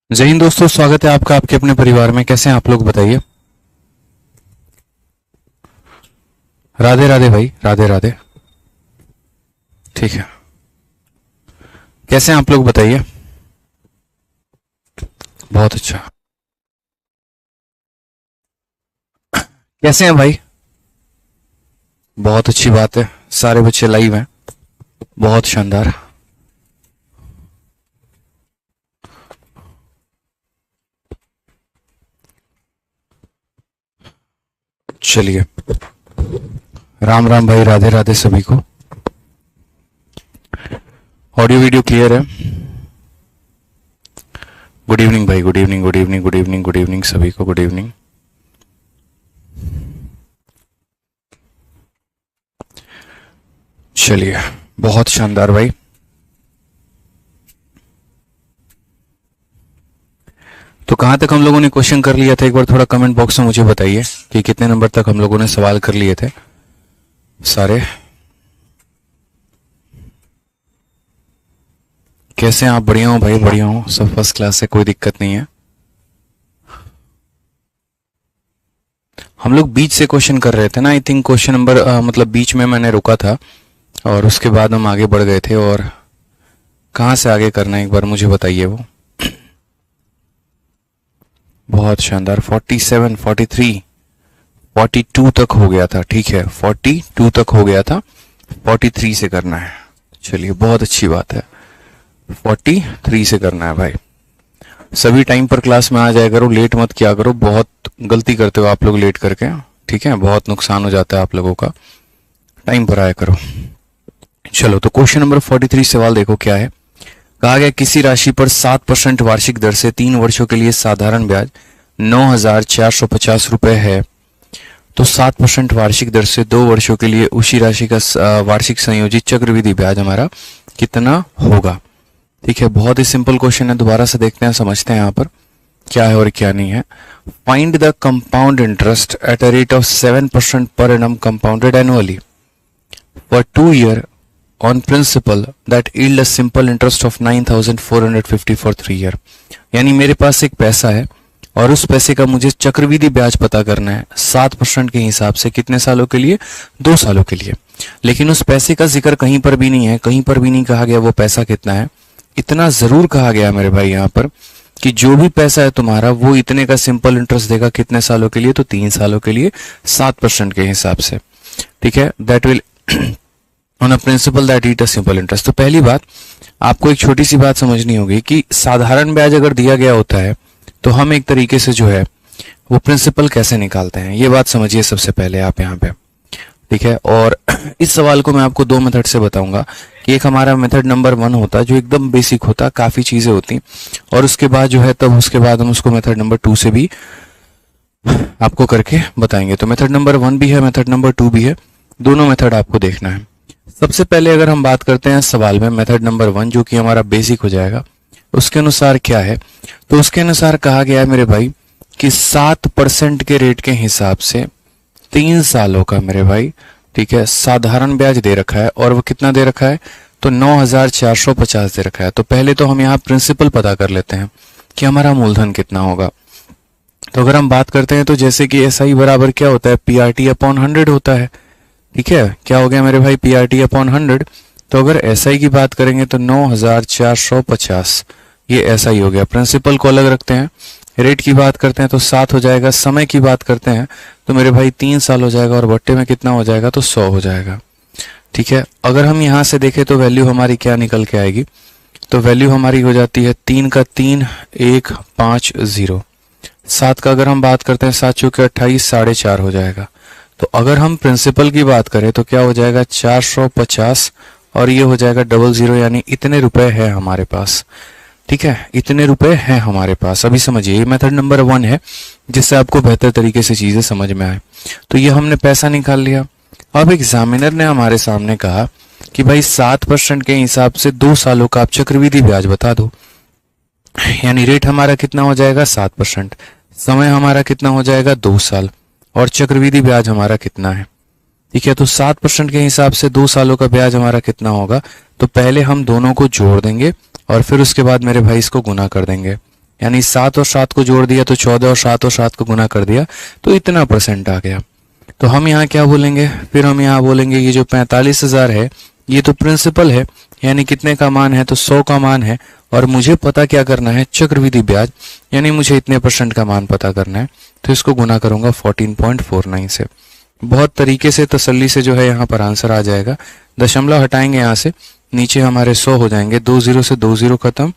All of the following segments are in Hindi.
जय हिंद दोस्तों, स्वागत है आपका आपके अपने परिवार में। कैसे हैं आप लोग, बताइए। राधे राधे भाई, राधे राधे। ठीक है, कैसे हैं आप लोग, बताइए। बहुत अच्छा। कैसे हैं भाई? बहुत अच्छी बात है, सारे बच्चे लाइव हैं। बहुत शानदार। चलिए, राम राम भाई, राधे राधे सभी को। ऑडियो वीडियो क्लियर है? गुड इवनिंग भाई, good evening, good evening, good evening, good evening सभी को, गुड इवनिंग। चलिए, बहुत शानदार भाई। तो कहां तक हम लोगों ने क्वेश्चन कर लिया था, एक बार थोड़ा कमेंट बॉक्स में मुझे बताइए कि कितने नंबर तक हम लोगों ने सवाल कर लिए थे सारे। कैसे हैं आप? बढ़िया हो भाई, बढ़िया हो, सब फर्स्ट क्लास है, कोई दिक्कत नहीं है। हम लोग बीच से क्वेश्चन कर रहे थे ना, आई थिंक क्वेश्चन नंबर मतलब बीच में मैंने रुका था और उसके बाद हम आगे बढ़ गए थे। और कहां से आगे करना है एक बार मुझे बताइए वो। बहुत शानदार। 47, 43, 42 तक हो गया था। ठीक है, 42 तक हो गया था, 43 से करना है। चलिए, बहुत अच्छी बात है, 43 से करना है भाई। सभी टाइम पर क्लास में आ जाया करो, लेट मत किया करो। बहुत गलती करते हो आप लोग लेट करके, ठीक है, बहुत नुकसान हो जाता है आप लोगों का। टाइम पर आया करो। चलो, तो क्वेश्चन नंबर 43 सवाल देखो क्या है। कहा गया किसी राशि पर 7% वार्षिक दर से 3 वर्षों के लिए साधारण ब्याज 9,450 रुपए है, तो 7% वार्षिक दर से 2 वर्षों के लिए उसी राशि का वार्षिक संयोजित चक्रवृद्धि ब्याज हमारा कितना होगा। ठीक है, बहुत ही सिंपल क्वेश्चन है, दोबारा से देखते हैं, समझते हैं यहाँ पर क्या है और क्या नहीं है। Find the compound interest at a rate of 7% per annum compounded annually for 2 year on principal that yield a simple interest of 9,450 for 3 year। यानी मेरे पास एक पैसा है और उस पैसे का मुझे चक्रवृद्धि ब्याज पता करना है 7% के हिसाब से। कितने सालों के लिए? 2 सालों के लिए। लेकिन उस पैसे का जिक्र कहीं पर भी नहीं है, कहीं पर भी नहीं कहा गया वो पैसा कितना है। इतना जरूर कहा गया मेरे भाई यहाँ पर कि जो भी पैसा है तुम्हारा वो इतने का सिंपल इंटरेस्ट देगा। कितने सालों के लिए? तो 3 सालों के लिए 7% के हिसाब से। ठीक है, that will on a principal that eat a simple interest. तो पहली बात आपको एक छोटी सी बात समझनी होगी कि साधारण ब्याज अगर दिया गया होता है तो हम एक तरीके से जो है वो प्रिंसिपल कैसे निकालते हैं, ये बात समझिए सबसे पहले आप यहाँ पे। ठीक है, और इस सवाल को मैं आपको 2 मेथड से बताऊंगा कि एक हमारा मेथड नंबर 1 होता है जो एकदम बेसिक होता, काफी चीजें होती, और उसके बाद जो है तब उसके बाद हम उसको मेथड नंबर 2 से भी आपको करके बताएंगे। तो मेथड नंबर 1 भी है, मेथड नंबर 2 भी है, दोनों मेथड आपको देखना है। सबसे पहले अगर हम बात करते हैं सवाल में मेथड नंबर 1 जो कि हमारा बेसिक हो जाएगा, उसके अनुसार क्या है, तो उसके अनुसार कहा गया है मेरे भाई कि 7% के रेट के हिसाब से 3 सालों का मेरे भाई, ठीक है, साधारण ब्याज दे रखा है। और वो कितना दे रखा है? तो 9,450 दे रखा है। तो पहले तो हम यहाँ प्रिंसिपल पता कर लेते हैं कि हमारा मूलधन कितना होगा। तो अगर हम बात करते हैं तो जैसे कि एसआई बराबर क्या होता है? पीआरटी अपॉन 100 होता है। ठीक है, क्या हो गया मेरे भाई? PRT upon 100। तो अगर एसआई की बात करेंगे तो 9,450 ये एसआई हो गया। प्रिंसिपल को अलग रखते हैं। रेट की बात करते हैं तो 7 हो जाएगा। समय की बात करते हैं तो मेरे भाई 3 साल हो जाएगा और बट्टे में कितना हो जाएगा? तो 100 हो जाएगा। ठीक है, अगर हम यहां से देखें तो वैल्यू हमारी क्या निकल के आएगी? तो वैल्यू हमारी हो जाती है 3 का 3 150। 7 का अगर हम बात करते हैं 7 चौके 28, 4.5 हो जाएगा। तो अगर हम प्रिंसिपल की बात करें तो क्या हो जाएगा? 450 और ये हो जाएगा 00, यानी इतने रुपए है हमारे पास। ठीक है, इतने रुपए हैं हमारे पास। अभी समझिए, ये मेथड नंबर 1 है जिससे आपको बेहतर तरीके से चीजें समझ में आए। तो ये हमने पैसा निकाल लिया। अब एग्जामिनर ने हमारे सामने कहा कि भाई 7% के हिसाब से 2 सालों का आप चक्रवृद्धि ब्याज बता दो। यानी रेट हमारा कितना हो जाएगा? 7%। समय हमारा कितना हो जाएगा? 2 साल। और चक्रवृद्धि ब्याज हमारा कितना है? ठीक है, तो 7% के हिसाब से 2 सालों का ब्याज हमारा कितना होगा? तो पहले हम दोनों को जोड़ देंगे और फिर उसके बाद मेरे भाई इसको गुना कर देंगे। यानी 7 और 7 को जोड़ दिया तो 14 और 7 और 7 को गुना कर दिया तो इतना परसेंट आ गया। तो हम यहाँ क्या बोलेंगे, फिर हम यहाँ बोलेंगे ये जो 45,000 है ये तो प्रिंसिपल है, यानी कितने का मान है, तो 100 का मान है, और मुझे पता क्या करना है, चक्रवृद्धि ब्याज, यानी मुझे इतने परसेंट का मान पता करना है। तो इसको गुना करूंगा 14.49 से। बहुत तरीके से तसल्ली से जो है यहाँ पर आंसर आ जाएगा। दशमलव हटाएंगे यहाँ से, नीचे हमारे 100 हो जाएंगे, 2 0 से 2 0 खत्म,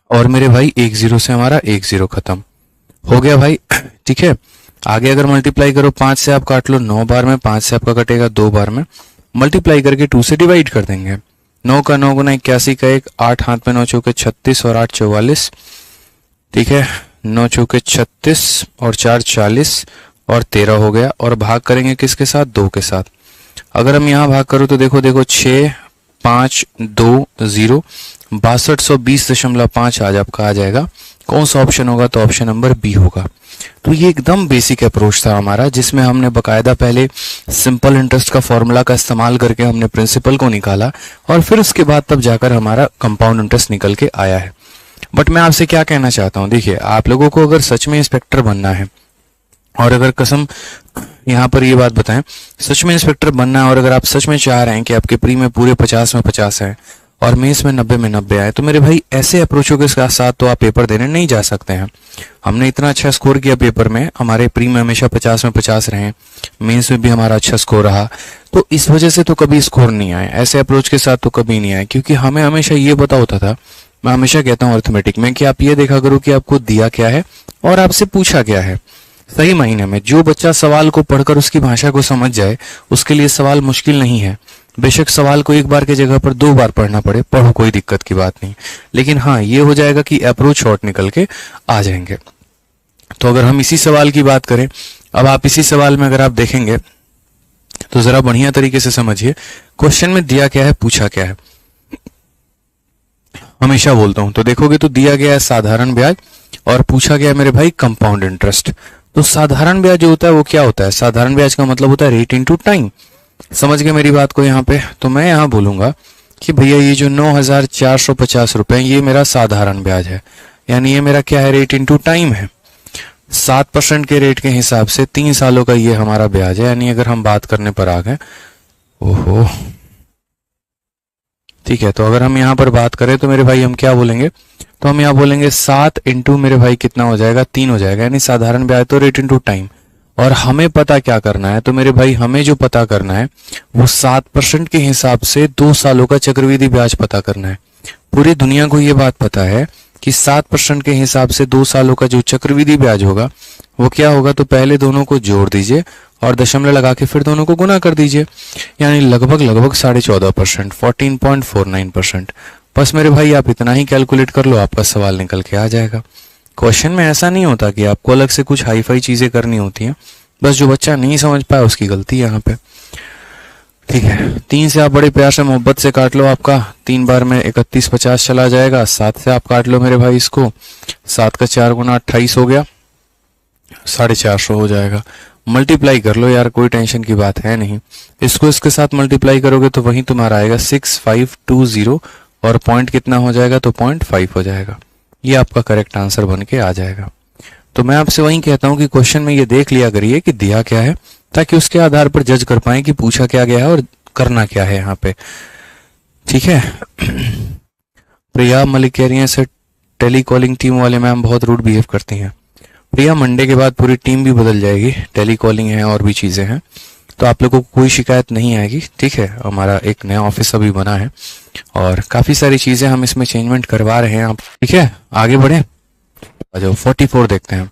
और मेरे भाई 1 0 से हमारा 1 0 खत्म हो गया भाई। ठीक है, आगे अगर मल्टीप्लाई करो 5 से आप काट लो 9 बार में, 5 से आपका कटेगा 2 बार में, मल्टीप्लाई करके 2 से डिवाइड कर देंगे। 9 का 9 गुना 81 का 1, 8 हाथ में 9 चौके 36 और 8 44, ठीक है, 9 चौके 36 और 4 40 और 13 हो गया। और भाग करेंगे किसके साथ, 2 के साथ। अगर हम यहाँ भाग करो तो देखो 6 5 2 0, 6220.5 आज आपका आ जाएगा। कौन सा ऑप्शन होगा, तो ऑप्शन नंबर बी होगा। तो ये एकदम बेसिक अप्रोच था हमारा, जिसमें हमने बकायदा पहले सिंपल इंटरेस्ट का फॉर्मूला का इस्तेमाल करके हमने प्रिंसिपल को निकाला, और फिर उसके बाद तब जाकर हमारा कंपाउंड इंटरेस्ट निकल के आया है। बट मैं आपसे क्या कहना चाहता हूँ, देखिए आप लोगों को अगर सच में इंस्पेक्टर बनना है, और अगर कसम यहाँ पर ये बात बताएं, सच में इंस्पेक्टर बनना है, और अगर आप सच में चाह रहे हैं कि आपके प्री में पूरे 50 में 50 है और मेंस में 90 में 90 आए, तो मेरे भाई ऐसे अप्रोचों के साथ तो आप पेपर देने नहीं जा सकते हैं। हमने इतना अच्छा स्कोर किया पेपर में, हमारे प्री में हमेशा 50 में 50 रहे, मेंस में भी हमारा अच्छा स्कोर रहा, तो इस वजह से तो कभी स्कोर नहीं आए, ऐसे अप्रोच के साथ तो कभी नहीं आए। क्योंकि हमें हमेशा ये पता होता था, मैं हमेशा कहता हूँ अर्थमेटिक में, कि आप ये देखा करो कि आपको दिया क्या है और आपसे पूछा क्या है। सही मायने में जो बच्चा सवाल को पढ़कर उसकी भाषा को समझ जाए, उसके लिए सवाल मुश्किल नहीं है। बेशक सवाल को एक बार की जगह पर 2 बार पढ़ना पड़े, पढ़ो, कोई दिक्कत की बात नहीं, लेकिन हाँ ये हो जाएगा कि अप्रोच शॉर्ट निकल के आ जाएंगे। तो अगर हम इसी सवाल की बात करें, अब आप इसी सवाल में अगर आप देखेंगे तो जरा बढ़िया तरीके से समझिए, क्वेश्चन में दिया क्या है, पूछा क्या है। हमेशा बोलता हूं, तो देखोगे तो दिया गया है साधारण ब्याज और पूछा गया मेरे भाई कंपाउंड इंटरेस्ट। तो साधारण ब्याज जो होता है वो क्या होता है, साधारण ब्याज का मतलब होता है रेट इनटू टाइम। समझ गए मेरी बात को यहाँ पे। तो मैं यहाँ बोलूंगा कि भैया ये जो 9,450 रुपए ये मेरा साधारण ब्याज है, यानी ये मेरा क्या है, रेट इनटू टाइम है। 7% के रेट के हिसाब से 3 सालों का ये हमारा ब्याज है। यानी अगर हम बात करने पर आ गए, ओहो ठीक है, तो अगर हम यहाँ पर बात करें तो मेरे भाई हम क्या बोलेंगे, तो हम यहाँ बोलेंगे 7 इंटू मेरे भाई कितना हो जाएगा, 3 हो जाएगा। यानी साधारण ब्याज तो रेट इंटू टाइम। और हमें पता क्या करना है, तो मेरे भाई हमें जो पता करना है वो 7% के हिसाब से 2 सालों का चक्रवृद्धि ब्याज पता करना है। पूरी दुनिया को ये बात पता है कि 7% के हिसाब से 2 सालों का जो चक्रवृद्धि ब्याज होगा वो क्या होगा, तो पहले दोनों को जोड़ दीजिए और दशमलव लगा के फिर दोनों को गुना कर दीजिए, यानी लगभग 14.5%, 14.49%। बस मेरे भाई आप इतना ही कैलकुलेट कर लो, आपका सवाल निकल के आ जाएगा। क्वेश्चन में ऐसा नहीं होता कि आपको अलग से कुछ हाई फाई चीजें करनी होती हैं, बस जो बच्चा नहीं समझ पाया उसकी गलती है यहाँ पे। ठीक है, 3 से आप बड़े प्यार से मोहब्बत से काट लो, आपका 3 बार में 3150 चला जाएगा। 7 से आप काट लो मेरे भाई इसको, 7 का 4 गुना 28 हो गया, 450 हो जाएगा। मल्टीप्लाई कर लो यार, कोई टेंशन की बात है नहीं। इसको इसके साथ मल्टीप्लाई करोगे तो वही तुम्हारा आएगा 6520, और पॉइंट कितना हो जाएगा, तो 0.5 हो जाएगा। ये आपका करेक्ट आंसर बन के आ जाएगा। तो मैं आपसे वही कहता हूं कि क्वेश्चन में ये देख लिया करिए कि दिया क्या है, ताकि उसके आधार पर जज कर पाए कि पूछा क्या गया है और करना क्या है यहाँ पे। ठीक है। प्रिया मलिक कह रही है सर टेली कॉलिंग टीम वाले मैम बहुत रूड बिहेव करती हैं। प्रिया मंडे के बाद पूरी टीम भी बदल जाएगी, टेली कॉलिंग है और भी चीजें हैं, तो आप लोगों को कोई शिकायत नहीं आएगी। ठीक है, हमारा एक नया ऑफिस अभी बना है और काफी सारी चीजें हम इसमें चेंजमेंट करवा रहे हैं। आप ठीक है, आगे बढ़े, आ जाओ। 44 देखते हैं।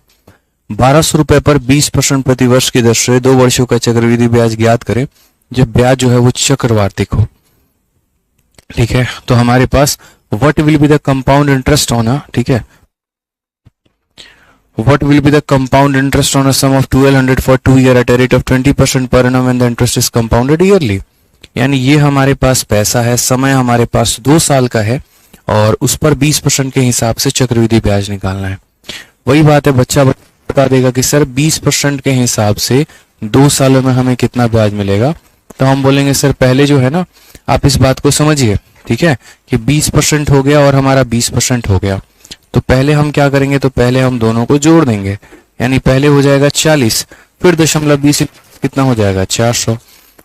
1200 रुपए पर 20% प्रतिवर्ष की दर से 2 वर्षों का चक्रवृद्धि ब्याज ज्ञात करें जब ब्याज जो है वो चक्रवार्षिक हो। ठीक है, तो हमारे पास what will be the compound interest on, ठीक है, what will be the compound interest on a sum of 1200 for 2 year at a rate of 20% per annum when the interest is compounded yearly। यानी ये हमारे पास पैसा है, समय हमारे पास 2 साल का है और उस पर 20% के हिसाब से चक्रवृद्धि ब्याज निकालना है। वही बात है, बच्चा बता देगा कि सर 20% के हिसाब से 2 सालों में हमें कितना ब्याज मिलेगा, तो हम बोलेंगे सर पहले जो है ना आप इस बात को समझिए, ठीक है, कि 20% हो गया और हमारा 20% हो गया, तो पहले हम क्या करेंगे, तो पहले हम दोनों को जोड़ देंगे, यानी पहले हो जाएगा 40, फिर 0.20 कितना हो जाएगा 400,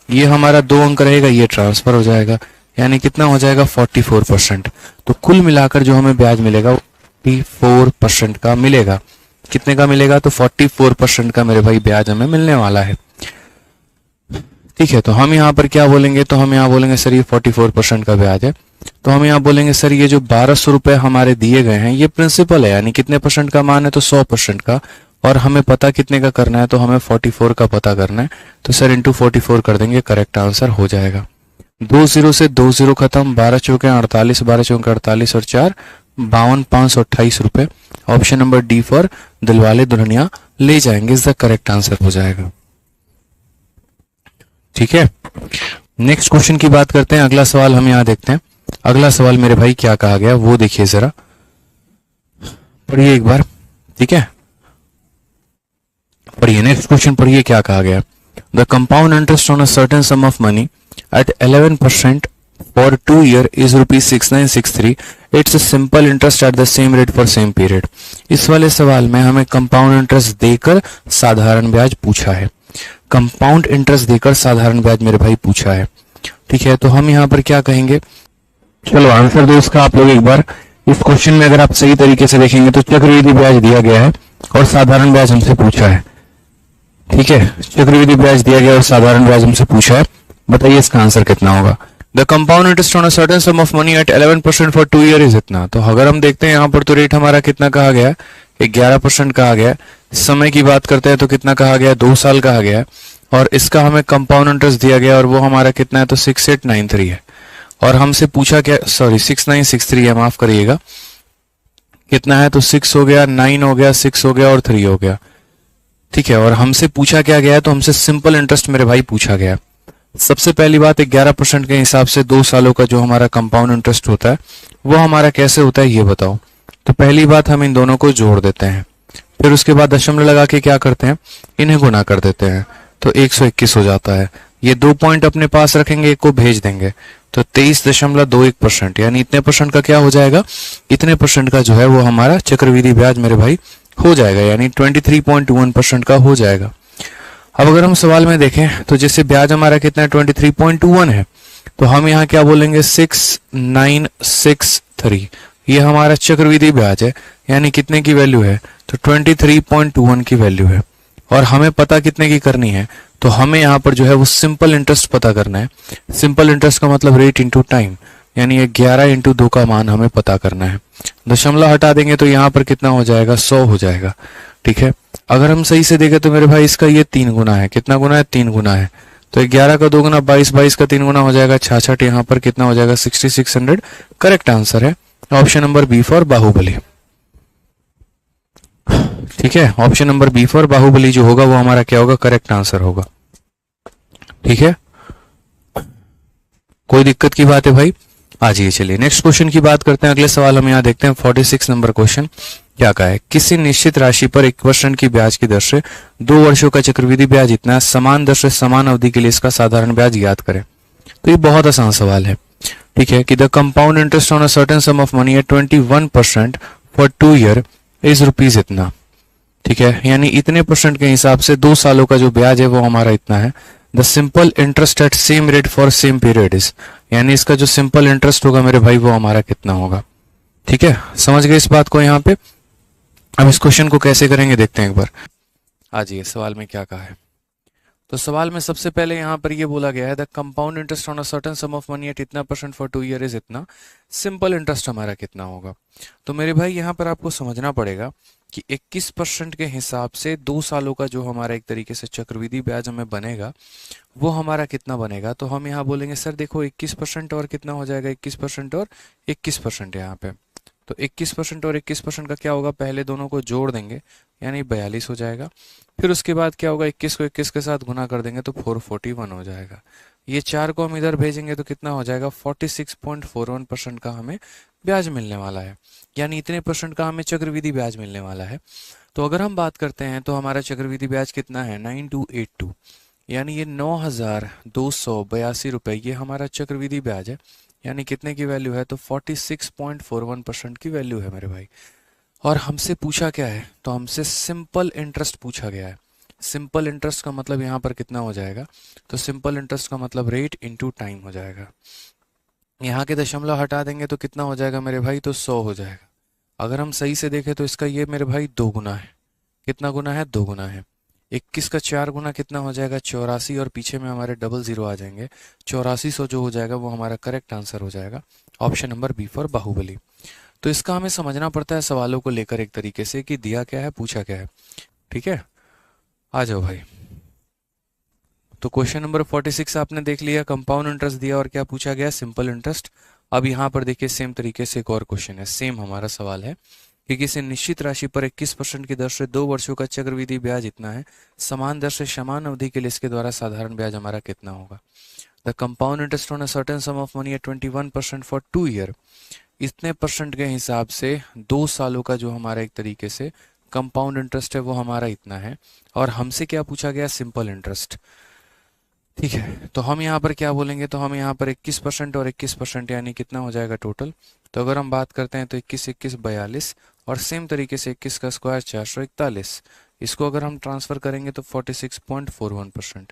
ये हमारा 2 अंक रहेगा, ये ट्रांसफर हो जाएगा, यानी कितना हो जाएगा 44%। तो कुल मिलाकर जो हमें ब्याज मिलेगा वो 44% का मिलेगा। कितने का मिलेगा, तो 44% का मेरे भाई ब्याज हमें मिलने वाला है। ठीक है, तो हम यहाँ पर क्या बोलेंगे, तो हम यहाँ बोलेंगे सर ये 44% का ब्याज है, तो हम यहाँ बोलेंगे सर ये जो 1200 रुपए हमारे दिए गए हैं ये प्रिंसिपल है, यानी कितने परसेंट का मान है, तो 100% का, और हमें पता कितने का करना है, तो हमें 44 का पता करना है, तो सर इंटू 44 कर देंगे, करेक्ट आंसर हो जाएगा। 2 0 से 2 0 खत्म, 12 चौके 48, 12 चौके 48 और 4 52, 528 रुपए। Option number D for Dilwale Dulhania ले जाएंगे इज द करेक्ट आंसर हो जाएगा। ठीक है, नेक्स्ट क्वेश्चन की बात करते हैं। अगला सवाल हम यहां देखते हैं। अगला सवाल मेरे भाई क्या कहा गया वो देखिए जरा, पढ़िए एक बार। ठीक है, पढ़िए नेक्स्ट क्वेश्चन, पढ़िए क्या कहा गया। The compound interest on a certain some of money at 11% for 2 year is rupees 6963. It's a simple interest at the same rate for same period. इस वाले सवाल में हमें कंपाउंड इंटरेस्ट देकर साधारण ब्याज पूछा है। कंपाउंड इंटरेस्ट देकर साधारण ब्याज मेरे भाई पूछा है। ठीक है, तो हम यहाँ पर क्या कहेंगे, चलो आंसर दो इसका आप लोग एक बार। इस क्वेश्चन में अगर आप सही तरीके से देखेंगे तो चक्रवृद्धि ब्याज दिया गया है और साधारण ब्याज हमसे पूछा है। ठीक है, चक्रवृद्धि ब्याज दिया गया और साधारण ब्याज हमसे पूछा है, बताइए इसका आंसर कितना होगा। The compound interest on a certain some of money at 11% for 2 year is इतना। तो अगर हम देखते हैं यहाँ पर तो रेट हमारा कितना कहा गया है, 11% कहा गया है। समय की बात करते हैं तो कितना कहा गया है, 2 साल कहा गया है, और इसका हमें कंपाउंड इंटरेस्ट दिया गया और वो हमारा कितना है, तो 6893 है। और हमसे पूछा क्या, सॉरी 6963 है, माफ करिएगा, कितना है, तो 6 हो गया, 9 हो गया, 6 हो गया और 3 हो गया। ठीक है, और हमसे पूछा क्या गया है, तो हमसे सिंपल इंटरेस्ट मेरे भाई पूछा गया। सबसे पहली बात 11% के हिसाब से 2 सालों का जो हमारा कंपाउंड इंटरेस्ट होता है वो हमारा कैसे होता है ये बताओ। तो पहली बात हम इन दोनों को जोड़ देते हैं, फिर उसके बाद दशमलव लगा के क्या करते हैं, इन्हें गुना कर देते हैं, तो 121 हो जाता है। ये 2 पॉइंट अपने पास रखेंगे, एक को भेज देंगे, तो 23.21%, यानी इतने परसेंट का क्या हो जाएगा, इतने परसेंट का जो है वो हमारा चक्रवृद्धि ब्याज मेरे भाई हो जाएगा, यानी 23.21% का हो जाएगा। अब अगर हम सवाल में देखें तो जैसे ब्याज हमारा कितना है, 23.21 है, तो हम यहाँ क्या बोलेंगे, 6963, ये हमारा चक्रवृद्धि ब्याज है, यानी कितने की वैल्यू है, तो 23.21 की वैल्यू है। और हमें पता कितने की करनी है, तो हमें यहाँ पर जो है वो सिंपल इंटरेस्ट पता करना है। सिंपल इंटरेस्ट का मतलब रेट इंटू टाइम, यानी 11 इंटू 2 का मान हमें पता करना है। दशमलव हटा देंगे तो यहाँ पर कितना हो जाएगा, 100 हो जाएगा। ठीक है, अगर हम सही से देखें तो मेरे भाई इसका ये 3 गुना है, कितना गुना है, 3 गुना है, तो 11 का 2 गुना 22, 22 का 3 गुना हो जाएगा 66, यहाँ पर कितना हो जाएगा 6600। करेक्ट आंसर है option number B for Baahubali. ठीक है, option number B for Baahubali जो होगा वो हमारा क्या होगा, करेक्ट आंसर होगा। ठीक है, कोई दिक्कत की बात है भाई, आ जाइए। चलिए नेक्स्ट क्वेश्चन की बात करते हैं। अगले सवाल हम यहाँ देखते हैं 46 नंबर क्वेश्चन क्या कहा है, किसी निश्चित राशि पर 1% की ब्याज की दर से 2 वर्षों का चक्रवृद्धि ब्याज इतना, समान दर से समान अवधि के लिए इसका साधारण ब्याज ज्ञात करें। तो ये बहुत आसान सवाल है। ठीक है, कि the compound interest on a certain some of money at 21% for 2 year is rupees इतना। ठीक है, यानी इतने परसेंट के हिसाब से 2 सालों का जो ब्याज है वो हमारा इतना है। The simple interest eight same rate for same period is, यानी इसका जो सिंपल इंटरेस्ट होगा मेरे भाई वो हमारा कितना होगा। ठीक है, समझ गए इस बात को यहाँ पे। अब इस क्वेश्चन को कैसे करेंगे देखते हैं एक बार। आ जाइए, सवाल में क्या कहा है। तो सवाल में सबसे पहले यहाँ पर ये बोला गया है the compound interest on a certain some of money at इतना परसेंट फॉर 2 ईयर इज इतना, सिंपल इंटरेस्ट हमारा कितना होगा। तो मेरे भाई यहाँ पर आपको समझना पड़ेगा कि 21% के हिसाब से 2 सालों का जो हमारा एक तरीके से चक्रवृद्धि ब्याज हमें बनेगा वो हमारा कितना बनेगा। तो हम यहाँ बोलेंगे सर देखो 21% और कितना हो जाएगा, 21% और 21% यहाँ पे, तो 21% और 21% का क्या होगा, पहले दोनों को जोड़ देंगे यानी 42 हो जाएगा। फिर उसके बाद क्या होगा, 21 को 21 के साथ गुना कर देंगे तो 441 हो जाएगा। ये 4 को हम इधर भेजेंगे तो कितना हो जाएगा, 46.41% का हमें ब्याज मिलने वाला है, यानी इतने परसेंट का हमें चक्रवृद्धि ब्याज मिलने वाला है। तो अगर हम बात करते हैं तो हमारा चक्रवृद्धि ब्याज कितना है, 9282, यानी ये 9282 रुपए ये हमारा चक्रवृद्धि ब्याज है, यानी कितने की वैल्यू है, तो 46.41% की वैल्यू है मेरे भाई। और हमसे पूछा क्या है, तो हमसे सिंपल इंटरेस्ट पूछा गया है। सिंपल इंटरेस्ट का मतलब यहाँ पर कितना हो जाएगा, तो सिंपल इंटरेस्ट का मतलब रेट इनटू टाइम हो जाएगा। यहाँ के दशमलव हटा देंगे तो कितना हो जाएगा मेरे भाई, तो 100 हो जाएगा। अगर हम सही से देखें तो इसका ये मेरे भाई 2 गुना है। कितना गुना है, 2 गुना है। 21 का 4 गुना कितना हो जाएगा, 84, और पीछे में हमारे डबल जीरो आ जाएंगे। 8400 जो हो जाएगा वो हमारा करेक्ट आंसर हो जाएगा, option number B for Baahubali. तो इसका हमें समझना पड़ता है सवालों को लेकर एक तरीके से कि दिया क्या है, पूछा क्या है। ठीक है, आ जाओ भाई। तो क्वेश्चन नंबर 46 आपने देख लिया, कंपाउंड इंटरेस्ट दिया और क्या पूछा गया, सिंपल इंटरेस्ट। अब यहाँ पर देखिए सेम तरीके से एक और क्वेश्चन है, सेम हमारा सवाल है कि किसी निश्चित राशि पर 21% की दर से 2 वर्षों का चक्रवृद्धि ब्याज इतना है, समान दर से समान अवधि के लिए इसके द्वारा साधारण ब्याज हमारा कितना होगा। The compound interest on a certain some of money at 21% for 2 year. इतने परसेंट के हिसाब से 2 सालों का जो हमारा एक तरीके से कंपाउंड इंटरेस्ट है वो हमारा इतना है, और हमसे क्या पूछा गया, सिंपल इंटरेस्ट। ठीक है, तो हम यहाँ पर क्या बोलेंगे, तो हम यहाँ पर 21% और 21% यानी कितना हो जाएगा टोटल। तो अगर हम बात करते हैं तो 21 21 42, और सेम तरीके से 21 का स्क्वायर 441। इसको अगर हम ट्रांसफर करेंगे तो 46.41%।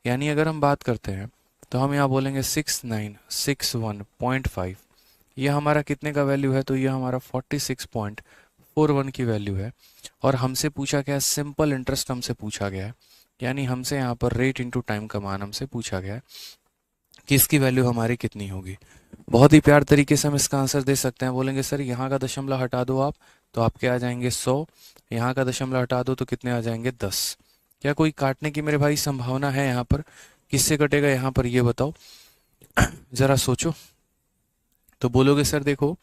यानी अगर हम बात करते हैं तो हम यहाँ बोलेंगे 6961.5। यह हमारा कितने का वैल्यू है, तो यह हमारा 46.41 की वैल्यू है। और हमसे पूछा गया सिंपल इंटरेस्ट, हमसे पूछा गया है, यानी हमसे यहाँ पर रेट इनटू टाइम का मान हमसे पूछा गया है कि इसकी वैल्यू हमारी कितनी होगी। बहुत ही प्यार तरीके से हम इसका आंसर दे सकते हैं। बोलेंगे सर यहाँ का दशमलव हटा दो आप, तो आपके आ जाएंगे 100। यहाँ का दशमलव हटा दो तो कितने आ जाएंगे, 10। क्या कोई काटने की मेरे भाई संभावना है यहाँ पर, किससे कटेगा यहाँ पर ये बताओ जरा सोचो। तो बोलोगे सर देखो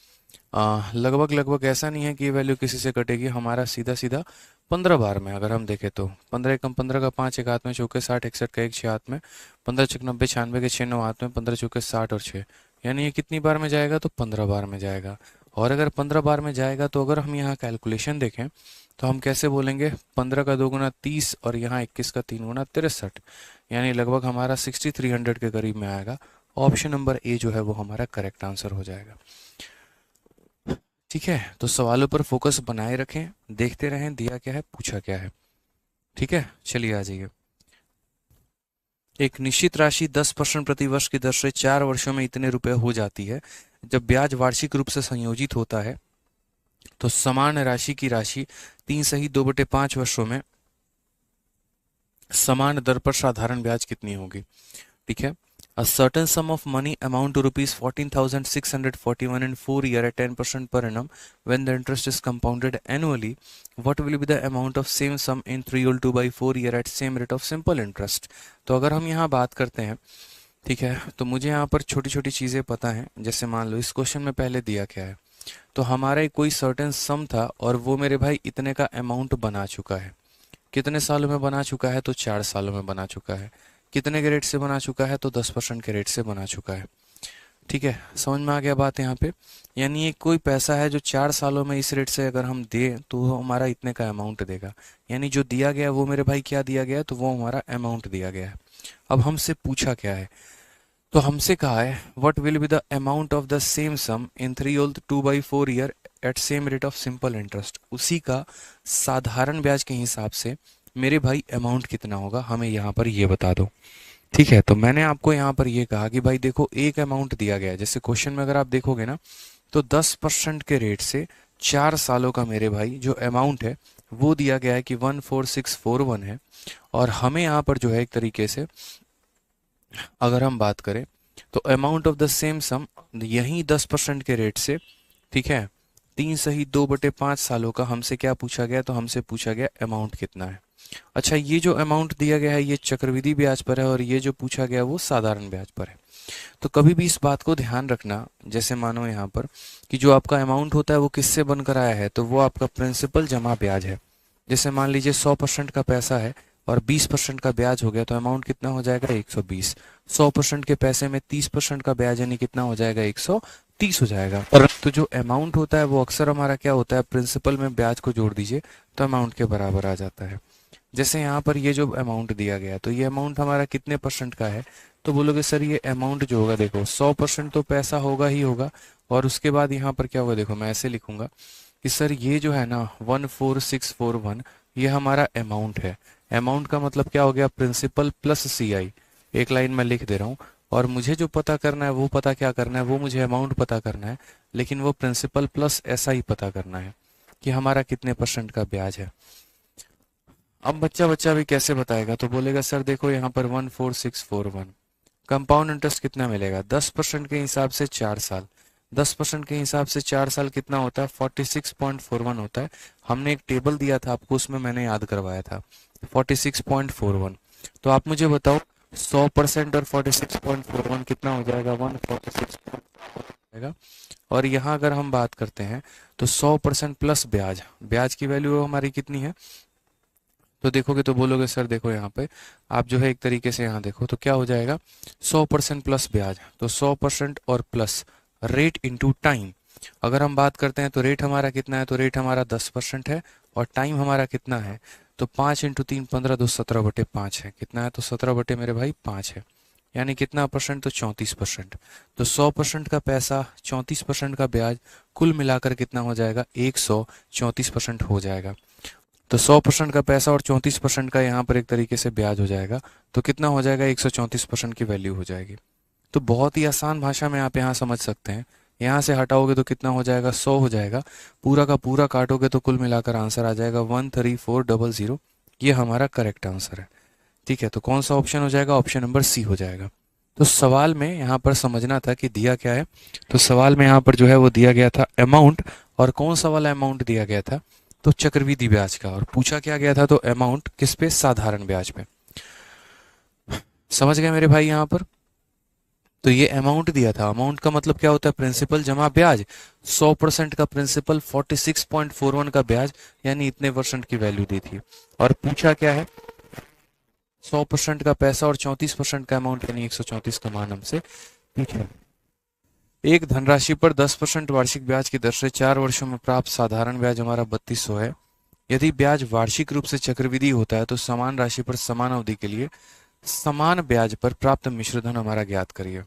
लगभग लगभग ऐसा नहीं है कि ये वैल्यू किसी से कटेगी, हमारा सीधा सीधा 15 बार में अगर हम देखें तो 15 एकम 15 का 5 एक हाथ में, चौके 60 61 का 1 6 हाथ में, 15 छक 90 96 के 6 9 हाथ में, 15 चौके 60 और 6, यानी ये कितनी बार में जाएगा, तो 15 बार में जाएगा। और अगर 15 बार में जाएगा तो अगर हम यहाँ कैलकुलेशन देखें तो हम कैसे बोलेंगे, 15 का 2 गुना 30 और यहाँ 21 का 3 गुना 63, यानी लगभग हमारा 6300 के करीब में आएगा। ऑप्शन नंबर ए जो है वो हमारा करेक्ट आंसर हो जाएगा। ठीक है, तो सवालों पर फोकस बनाए रखें, देखते रहें दिया क्या है, पूछा क्या है। ठीक है, चलिए आ जाइए। एक निश्चित राशि 10% प्रति वर्ष की दर से 4 वर्षों में इतने रुपए हो जाती है। जब ब्याज वार्षिक रूप से संयोजित होता है तो समान राशि की राशि 3 सही 2/5 वर्षों में समान दर पर साधारण ब्याज कितनी होगी। ठीक है, a certain sum of money amount to rupees 14,641 in 4 year at 10% per annum when the interest is compounded annually, what will be the amount of same sum in 3 whole 2 by 4 year at same rate of simple interest। तो अगर हम यहाँ बात करते हैं, ठीक है, तो मुझे यहाँ पर छोटी छोटी चीज़ें पता हैं। जैसे मान लो इस क्वेश्चन में पहले दिया क्या है, तो हमारा एक कोई सर्टेन सम था और वो मेरे भाई इतने का अमाउंट बना चुका है। कितने सालों में बना चुका है, तो 4 सालों में बना चुका है। कितने के रेट से बना चुका है, तो 10% के रेट से बना चुका है। ठीक है, समझ में आ गया बात यहाँ पे। यानी ये कोई पैसा है जो 4 सालों में इस रेट से अगर हम दें तो वो हमारा इतने का अमाउंट देगा। यानी जो दिया गया वो मेरे भाई क्या दिया गया है, तो वो हमारा अमाउंट दिया गया है। अब हमसे पूछा क्या है, तो हमसे कहा है what will be the amount of the same sum in 3 whole 2 by 4 year at same rate of simple interest. उसी का साधारण ब्याज के हिसाब से मेरे भाई अमाउंट कितना होगा, हमें यहाँ पर ये बता दो। ठीक है, तो मैंने आपको यहाँ पर ये कहा कि भाई देखो एक अमाउंट दिया गया है। जैसे क्वेश्चन में अगर आप देखोगे ना, तो 10% के रेट से 4 सालों का मेरे भाई जो अमाउंट है वो दिया गया है कि 14641 है। और हमें यहाँ पर जो है एक तरीके से अगर हम बात करें तो अमाउंट ऑफ द सेम सम यही 10% के रेट से, ठीक है, 3 सही 2/5 सालों का हमसे क्या पूछा गया, तो हमसे पूछा गया अमाउंट कितना है। अच्छा, ये जो अमाउंट दिया गया है ये चक्रवृद्धि ब्याज पर है और ये जो पूछा गया वो साधारण ब्याज पर है। तो कभी भी इस बात को ध्यान रखना, जैसे मानो यहाँ पर कि जो आपका अमाउंट होता है वो किससे बनकर आया है, तो वो आपका प्रिंसिपल जमा ब्याज है। जैसे मान लीजिए 100% का पैसा है और 20% का ब्याज हो गया तो अमाउंट कितना हो जाएगा, 120। 100% के पैसे में 30% का ब्याज यानी कितना हो जाएगा, 130 हो जाएगा। तो जो अमाउंट होता है वो अक्सर हमारा क्या होता है, प्रिंसिपल में ब्याज को जोड़ दीजिए तो अमाउंट के बराबर आ जाता है। जैसे यहाँ पर ये जो अमाउंट दिया गया तो ये अमाउंट हमारा कितने परसेंट का है, तो बोलोगे सर ये अमाउंट जो होगा देखो 100% तो पैसा होगा ही होगा। और उसके बाद यहाँ पर क्या होगा, देखो मैं ऐसे लिखूंगा कि सर ये जो है ना 14641 ये हमारा अमाउंट है। अमाउंट का मतलब क्या हो गया, प्रिंसिपल प्लस सीआई। एक लाइन में लिख दे रहा हूँ। और मुझे जो पता करना है वो पता क्या करना है, वो मुझे अमाउंट पता करना है, लेकिन वो प्रिंसिपल प्लस एसआई पता करना है कि हमारा कितने परसेंट का ब्याज है। अब बच्चा बच्चा भी कैसे बताएगा, तो बोलेगा सर देखो यहाँ पर 14641 कंपाउंड इंटरेस्ट कितना मिलेगा, 10% के हिसाब से 4 साल। 10% के हिसाब से 4 साल कितना होता है, 46.41 होता है। हमने एक टेबल दिया था आपको, उसमें मैंने याद करवाया था 46.41। तो आप मुझे बताओ 100% और 46.41 कितना हो जाएगा, 146 जाएगा। और यहाँ अगर हम बात करते हैं तो 100% प्लस ब्याज, ब्याज की वैल्यू हमारी कितनी है, तो देखोगे तो बोलोगे सर देखो यहाँ पे आप जो है एक तरीके से यहाँ देखो तो क्या हो जाएगा, 100% प्लस ब्याज, तो 100% और प्लस रेट इनटू टाइम। अगर हम बात करते हैं तो रेट हमारा कितना है, तो रेट हमारा 10% है और टाइम हमारा कितना है, तो 5 इंटू 3 15 2 17/5 है। कितना है, तो 17 बटे मेरे भाई 5 है। यानी कितना परसेंट, तो 34%। तो 100% का पैसा 34% का ब्याज कुल मिलाकर कितना हो जाएगा, 134% हो जाएगा। तो 100% का पैसा और 34% का यहाँ पर एक तरीके से ब्याज हो जाएगा, तो कितना हो जाएगा, 134% की वैल्यू हो जाएगी। तो बहुत ही आसान भाषा में आप यहाँ समझ सकते हैं। यहाँ से हटाओगे तो कितना हो जाएगा, 100 हो जाएगा। पूरा का पूरा काटोगे तो कुल मिलाकर आंसर आ जाएगा 13400। ये हमारा करेक्ट आंसर है। ठीक है, तो कौन सा ऑप्शन हो जाएगा, ऑप्शन नंबर सी हो जाएगा। तो सवाल में यहाँ पर समझना था कि दिया क्या है, तो सवाल में यहाँ पर जो है वो दिया गया था अमाउंट, और कौन सा वाला अमाउंट दिया गया था, तो चक्रवृद्धि ब्याज का। और पूछा क्या गया था, तो अमाउंट किस पे, साधारण ब्याज पे। समझ गए मेरे भाई यहाँ पर। तो ये अमाउंट दिया था, अमाउंट का मतलब क्या होता है, प्रिंसिपल जमा ब्याज। 100% का प्रिंसिपल, 46.41 का ब्याज, यानी इतने परसेंट की वैल्यू दी थी। और पूछा क्या है, 100% का पैसा और 34% का अमाउंट, यानी 134 का मान हमसे पूछा। एक धनराशि पर 10% वार्षिक ब्याज की दर से 4 वर्षों में प्राप्त साधारण ब्याज हमारा 3200 है। यदि ब्याज वार्षिक रूप से चक्रवृद्धि होता है तो समान राशि पर समान अवधि के लिए समान ब्याज पर प्राप्त मिश्रधन हमारा ज्ञात करिए।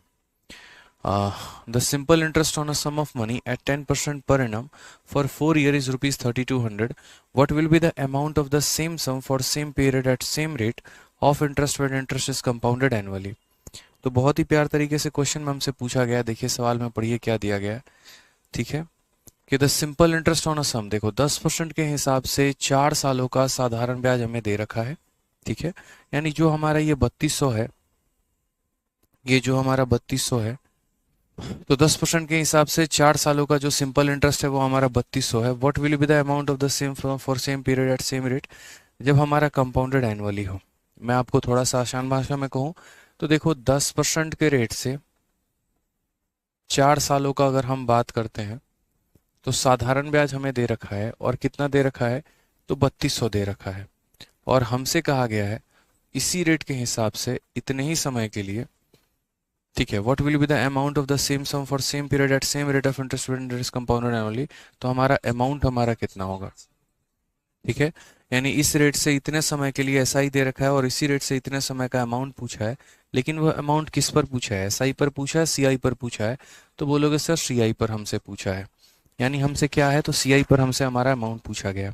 The simple interest on a sum of money at 10% per annum for 4 years is rupees 3200. What will be the amount of the same sum for same period at same rate of interest when interest is compounded annually? तो बहुत ही प्यार तरीके से क्वेश्चन में हमसे पूछा गया। देखिए सवाल में पढ़िए क्या दिया गया है। ठीक है, कि the simple interest on a sum, देखो 10% के हिसाब से 4 सालों का साधारण ब्याज हमें दे रखा है। ठीक है, यानी जो हमारा ये 3200 है, ये जो हमारा 3200 है, तो 10% के हिसाब से 4 सालों का जो सिंपल इंटरेस्ट है वो हमारा 3200 है। What will be the amount of the same for same period at same rate, जब हमारा कंपाउंडेड एनुअली हो। मैं आपको थोड़ा सा आसान भाषा में कहूँ तो देखो 10% के रेट से 4 सालों का अगर हम बात करते हैं तो साधारण ब्याज हमें दे रखा है, और कितना दे रखा है, तो 3200 दे रखा है। और हमसे कहा गया है इसी रेट के हिसाब से इतने ही समय के लिए, ठीक है, what will be the amount of the same sum for same period at same rate of interest when interest compounded annually, तो हमारा अमाउंट हमारा कितना होगा। ठीक है, यानी इस रेट से इतने समय के लिए एसआई दे रखा है और इसी रेट से इतने समय का अमाउंट पूछा है, लेकिन वह अमाउंट किस पर पूछा है, एसआई पर पूछा है, सीआई पर पूछा है, तो बोलोगे सर सीआई पर हमसे पूछा है। यानी हमसे क्या है, तो सीआई पर हमसे हमारा अमाउंट पूछा गया।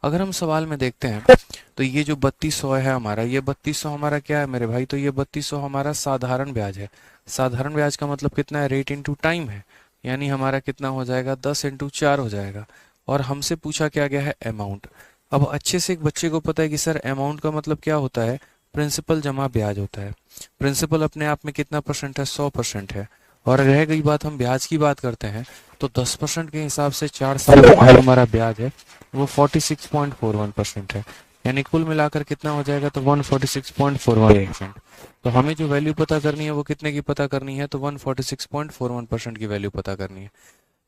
अगर हम सवाल में देखते हैं तो ये जो 3200 है हमारा, ये 3200 हमारा क्या है मेरे भाई, तो ये 3200 हमारा साधारण ब्याज है। साधारण ब्याज का मतलब कितना है, रेट इंटू टाइम है, यानी हमारा कितना हो जाएगा, 10 इंटू 4 हो जाएगा। और हमसे पूछा क्या गया है, अमाउंट। अब अच्छे से एक बच्चे को पता है कि सर अमाउंट का मतलब क्या होता है, प्रिंसिपल जमा ब्याज होता है। प्रिंसिपल अपने आप में कितना परसेंट है, 100% है। और रह गई बात, हम ब्याज की बात करते हैं तो 10% के हिसाब से 4 साल का हमारा ब्याज है वो 46.41% है। यानी कुल मिलाकर कितना हो जाएगा, तो 146.41%। तो हमें जो वैल्यू पता करनी है वो कितने की पता करनी है, तो 146.41% की वैल्यू पता करनी है।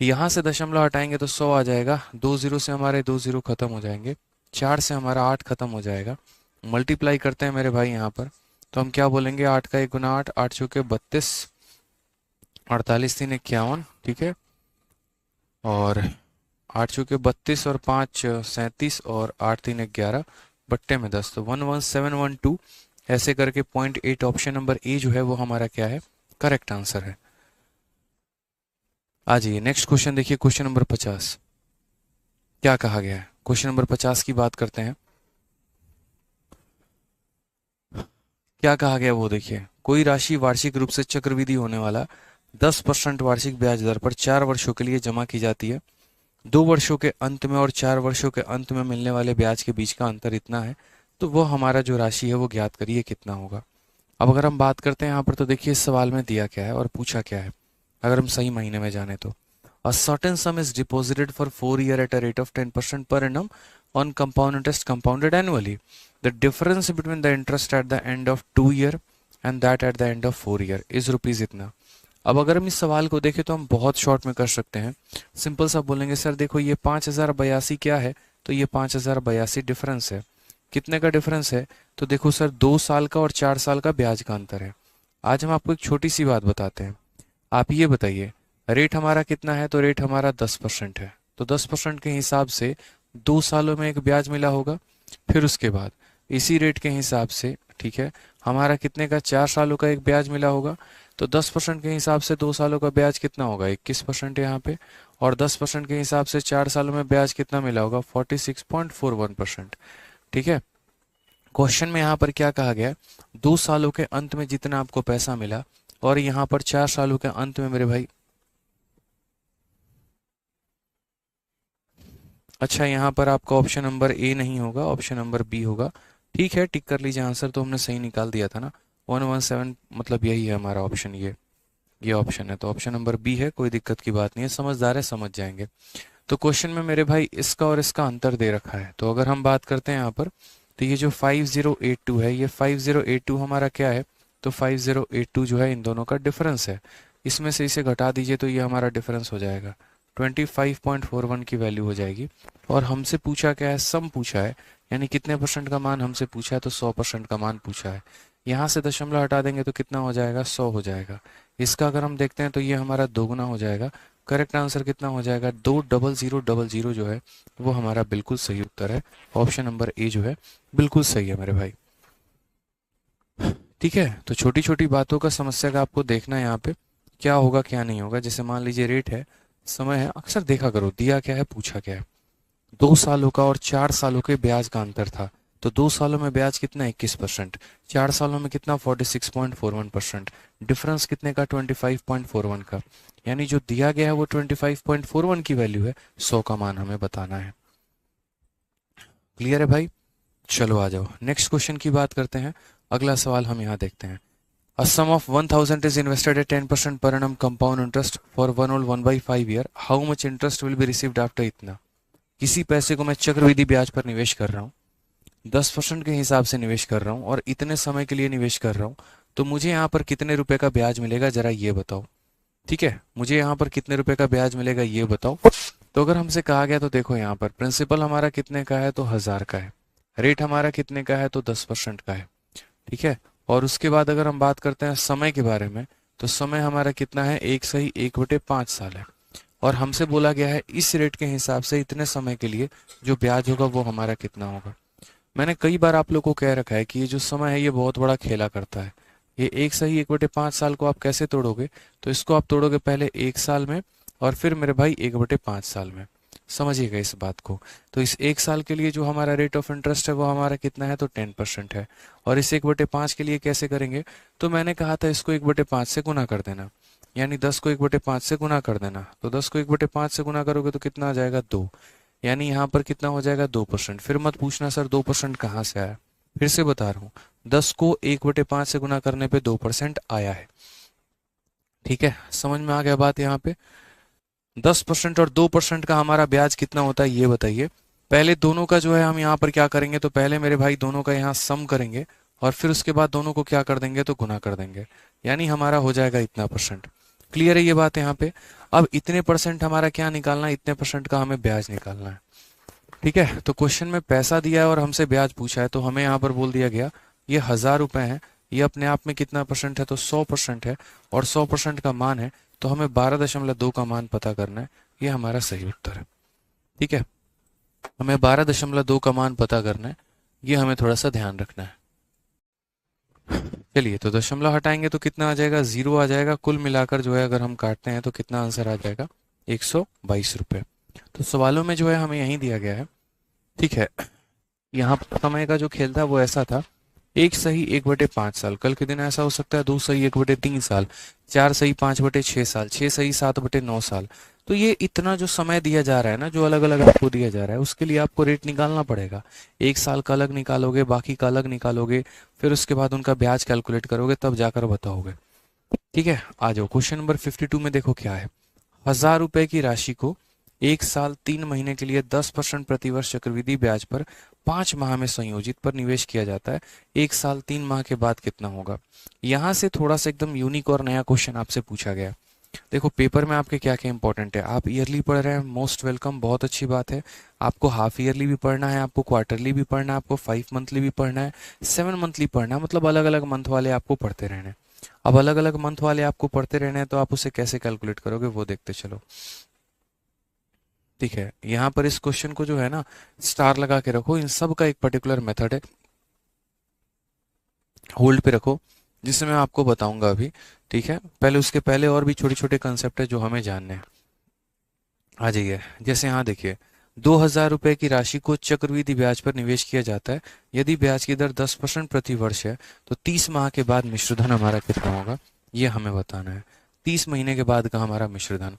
यहाँ से दशमलव हटाएंगे तो 100 आ जाएगा, 2 जीरो से हमारे 2 जीरो खत्म हो जाएंगे, 4 से हमारा 8 खत्म हो जाएगा। मल्टीप्लाई करते हैं मेरे भाई यहाँ पर, तो हम क्या बोलेंगे, 8 का 1 गुना 8, 8 चौके 32, 48 3 51, ठीक है, और 8 चौके 32 और 5 37 और 8 3 11 बट्टे में 10, तो 11712 ऐसे करके 0.8 ऑप्शन नंबर ए जो है वो हमारा क्या है, करेक्ट आंसर है। आ जाइए नेक्स्ट क्वेश्चन देखिए, क्वेश्चन नंबर 50। क्या कहा गया है। क्वेश्चन नंबर 50 की बात करते हैं। क्या कहा गया वो देखिए, कोई राशि वार्षिक रूप से चक्रवृद्धि होने वाला 10% वार्षिक ब्याज दर पर 4 वर्षों के लिए जमा की जाती है। 2 वर्षों के अंत में और 4 वर्षों के अंत में मिलने वाले ब्याज के बीच का अंतर इतना है, तो वो हमारा जो राशि है वो ज्ञात करिए कितना होगा। अब अगर हम बात करते हैं यहाँ पर, तो देखिए इस सवाल में दिया क्या है और पूछा क्या है। अगर हम सही महीने में जाने तो a certain sum is deposited for 4 years at a rate of 10% per annum on compound interest compounded annually. The difference between the interest at the end of 2 year and that at the end of 4 year is rupees इतना। अब अगर हम इस सवाल को देखें तो हम बहुत शॉर्ट में कर सकते हैं। सिंपल सा बोलेंगे, सर देखो ये 5082 क्या है, तो ये 5082 डिफरेंस है। कितने का डिफरेंस है, तो देखो सर 2 साल का और 4 साल का ब्याज का अंतर है। आज हम आपको एक छोटी सी बात बताते हैं। आप ये बताइए रेट हमारा कितना है, तो रेट हमारा 10% है, तो 10% के हिसाब से 2 सालों में एक ब्याज मिला होगा। फिर उसके बाद इसी रेट के हिसाब से, ठीक है, हमारा कितने का 4 सालों का एक ब्याज मिला होगा। तो 10% के हिसाब से 2 सालों का ब्याज कितना होगा, 21% यहाँ पे। और 10% के हिसाब से 4 सालों में ब्याज कितना मिला होगा, 46.41%। ठीक है, क्वेश्चन में यहाँ पर क्या कहा गया, 2 सालों के अंत में जितना आपको पैसा मिला, और यहाँ पर 4 सालों के अंत में मेरे भाई, अच्छा यहाँ पर आपका ऑप्शन नंबर ए नहीं होगा, ऑप्शन नंबर बी होगा। ठीक है, टिक कर लीजिए, आंसर तो हमने सही निकाल दिया था ना। 117 मतलब यही है हमारा ऑप्शन, ये ऑप्शन है, तो ऑप्शन नंबर बी है। कोई दिक्कत की बात नहीं है, समझदार है, समझ जाएंगे। तो क्वेश्चन में मेरे भाई इसका और इसका अंतर दे रखा है। तो अगर हम बात करते हैं यहाँ पर, तो ये जो 5082 है, ये 5082 हमारा क्या है, तो 5082 जो है इन दोनों का डिफरेंस है। इसमें से इसे घटा दीजिए तो ये हमारा डिफरेंस हो जाएगा 25.41 की वैल्यू हो जाएगी। और हमसे पूछा क्या है, सम पूछा है, यानी कितने परसेंट का मान हमसे पूछा है, तो 100% का मान पूछा है। यहाँ से दशमलव हटा देंगे तो कितना हो जाएगा, 100 हो जाएगा। इसका अगर हम देखते हैं तो ये हमारा दोगुना हो जाएगा। करेक्ट आंसर कितना हो जाएगा, 20000 जो है वो हमारा बिल्कुल सही उत्तर है। ऑप्शन नंबर ए जो है बिल्कुल सही है मेरे भाई। ठीक है, तो छोटी छोटी बातों का समस्या का आपको देखना है यहाँ पे क्या होगा क्या नहीं होगा। जैसे मान लीजिए रेट है, समय है, अक्सर देखा करो दिया क्या है पूछा क्या है। 2 सालों का और 4 सालों के ब्याज का अंतर था, तो 2 सालों में ब्याज कितना 21%, 4 सालों में कितना 46.41%, डिफरेंस कितने का 25.41 का। यानी जो दिया गया है वो 25.41 की वैल्यू है, 100 का मान हमें बताना है। क्लियर है भाई, चलो आ जाओ नेक्स्ट क्वेश्चन की बात करते हैं। अगला सवाल हम यहाँ देखते हैं। A sum of 1000 is invested at 10% per annum compound interest for 1 whole 1/5 year. How much interest will be received after इतना। किसी पैसे को मैं चक्रवृद्धि ब्याज पर निवेश कर रहा हूँ, 10% के हिसाब से निवेश कर रहा हूँ और इतने समय के लिए निवेश कर रहा हूँ, तो मुझे यहाँ पर कितने रुपए का ब्याज मिलेगा जरा ये बताओ। ठीक है, मुझे यहाँ पर कितने रुपए का ब्याज मिलेगा ये बताओ। तो अगर हमसे कहा गया तो देखो यहाँ पर प्रिंसिपल हमारा कितने का है, तो 1000 का है। रेट हमारा कितने का है, तो 10% का है। ठीक है, और उसके बाद अगर हम बात करते हैं समय के बारे में, तो समय हमारा कितना है, 1/1/5 साल है। और हमसे बोला गया है इस रेट के हिसाब से इतने समय के लिए जो ब्याज होगा वो हमारा कितना होगा। मैंने कई बार आप लोग को कह रखा है कि ये जो समय है ये बहुत बड़ा खेला करता है। ये 1/1/5 साल को आप कैसे तोड़ोगे, तो इसको आप तोड़ोगे पहले 1 साल में और फिर मेरे भाई 1/5 साल में। समझिएगा इस बात को। तो इस 1 साल के लिए जो हमारा रेट ऑफ इंटरेस्ट है वो हमारा कितना है, तो 10% है। और इस 1/5 के लिए कैसे करेंगे, तो मैंने कहा था इसको 1/5 से गुना कर देना, यानी 10 को 1/5 से गुना कर देना। तो 10 को 1/5 से गुना करोगे तो कितना आ जाएगा, 2। यानी यहाँ पर कितना हो जाएगा, 2%। फिर मत पूछना सर 2% कहाँ से आया, फिर से बता रहा हूँ 10 को 1/5 से गुना करने पे 2% आया है। ठीक है, समझ में आ गया बात। यहाँ पे 10% और 2% का हमारा ब्याज कितना होता है ये बताइए। पहले दोनों का जो है हम यहाँ पर क्या करेंगे, तो पहले मेरे भाई दोनों का यहाँ सम करेंगे और फिर उसके बाद दोनों को क्या कर देंगे, तो गुना कर देंगे। यानी हमारा हो जाएगा इतना परसेंट। क्लियर है ये बात यहाँ पे। अब इतने परसेंट हमारा क्या निकालना है, इतने परसेंट का हमें ब्याज निकालना है। ठीक है, तो क्वेश्चन में पैसा दिया है और हमसे ब्याज पूछा है, तो हमें यहाँ पर बोल दिया गया ये 1000 रुपए है, ये अपने आप में कितना परसेंट है, तो 100% है। और 100% का मान है तो हमें 12.2 का मान पता करना है। ये हमारा सही उत्तर है। ठीक है, हमें 12.2 का मान पता करना है, ये हमें थोड़ा सा ध्यान रखना है। चलिए, तो दशमलव हटाएंगे तो कितना आ जाएगा, 0 आ जाएगा। कुल मिलाकर जो है अगर हम काटते हैं तो कितना आंसर आ जाएगा, 122 रुपये। तो सवालों में जो है हमें यही दिया गया है, ठीक है। यहाँ पर समय का जो खेल था वो ऐसा था, 1 सही 1/5 साल, कल के दिन ऐसा हो सकता है 2 सही 1/3 साल, 4 सही 5/6 साल, 6 सही 7/9 साल। तो ये इतना जो समय दिया जा रहा है ना, जो अलग अलग आपको दिया जा रहा है, उसके लिए आपको रेट निकालना पड़ेगा। 1 साल का अलग निकालोगे, बाकी का अलग निकालोगे, फिर उसके बाद उनका ब्याज कैलकुलेट करोगे, तब जाकर बताओगे। ठीक है, आ जाओ क्वेश्चन नंबर 52 में। देखो क्या है, 1,000 रुपए की राशि को 1 साल 3 महीने के लिए 10% प्रतिवर्ष चक्रवृद्धि ब्याज पर 5 माह में संयोजित पर निवेश किया जाता है। 1 साल 3 माह के बाद कितना होगा? यहां से थोड़ा सा एकदम यूनिक और नया क्वेश्चन आपसे पूछा गया। देखो पेपर में आपके क्या क्या इंपॉर्टेंट है, आप ईयरली पढ़ रहे हैं, मोस्ट वेलकम, बहुत अच्छी बात है। आपको हाफ ईयरली भी पढ़ना है, आपको क्वार्टरली भी पढ़ना है, आपको 5 मंथली भी पढ़ना है, 7 मंथली पढ़ना है, मतलब अलग अलग मंथ वाले आपको पढ़ते रहने हैं। अब अलग अलग मंथ वाले आपको पढ़ते रहने हैं, तो आप उसे कैसे कैलकुलेट करोगे वो देखते चलो। ठीक है, यहाँ पर इस क्वेश्चन को जो है ना स्टार लगा के रखो, इन सब का एक पर्टिकुलर मेथड है, होल्ड पे रखो, जिससे मैं आपको बताऊंगा अभी। ठीक है, पहले उसके पहले और भी छोटे छोटे कंसेप्ट है जो हमें जानने हैं। आ जाइए, जैसे यहाँ देखिए, 2,000 रुपए की राशि को चक्रवृद्धि ब्याज पर निवेश किया जाता है। यदि ब्याज की दर 10% प्रति वर्ष है, तो 30 माह के बाद मिश्रधन हमारा कितना होगा, ये हमें बताना है। 30 महीने के बाद का हमारा मिश्रधन।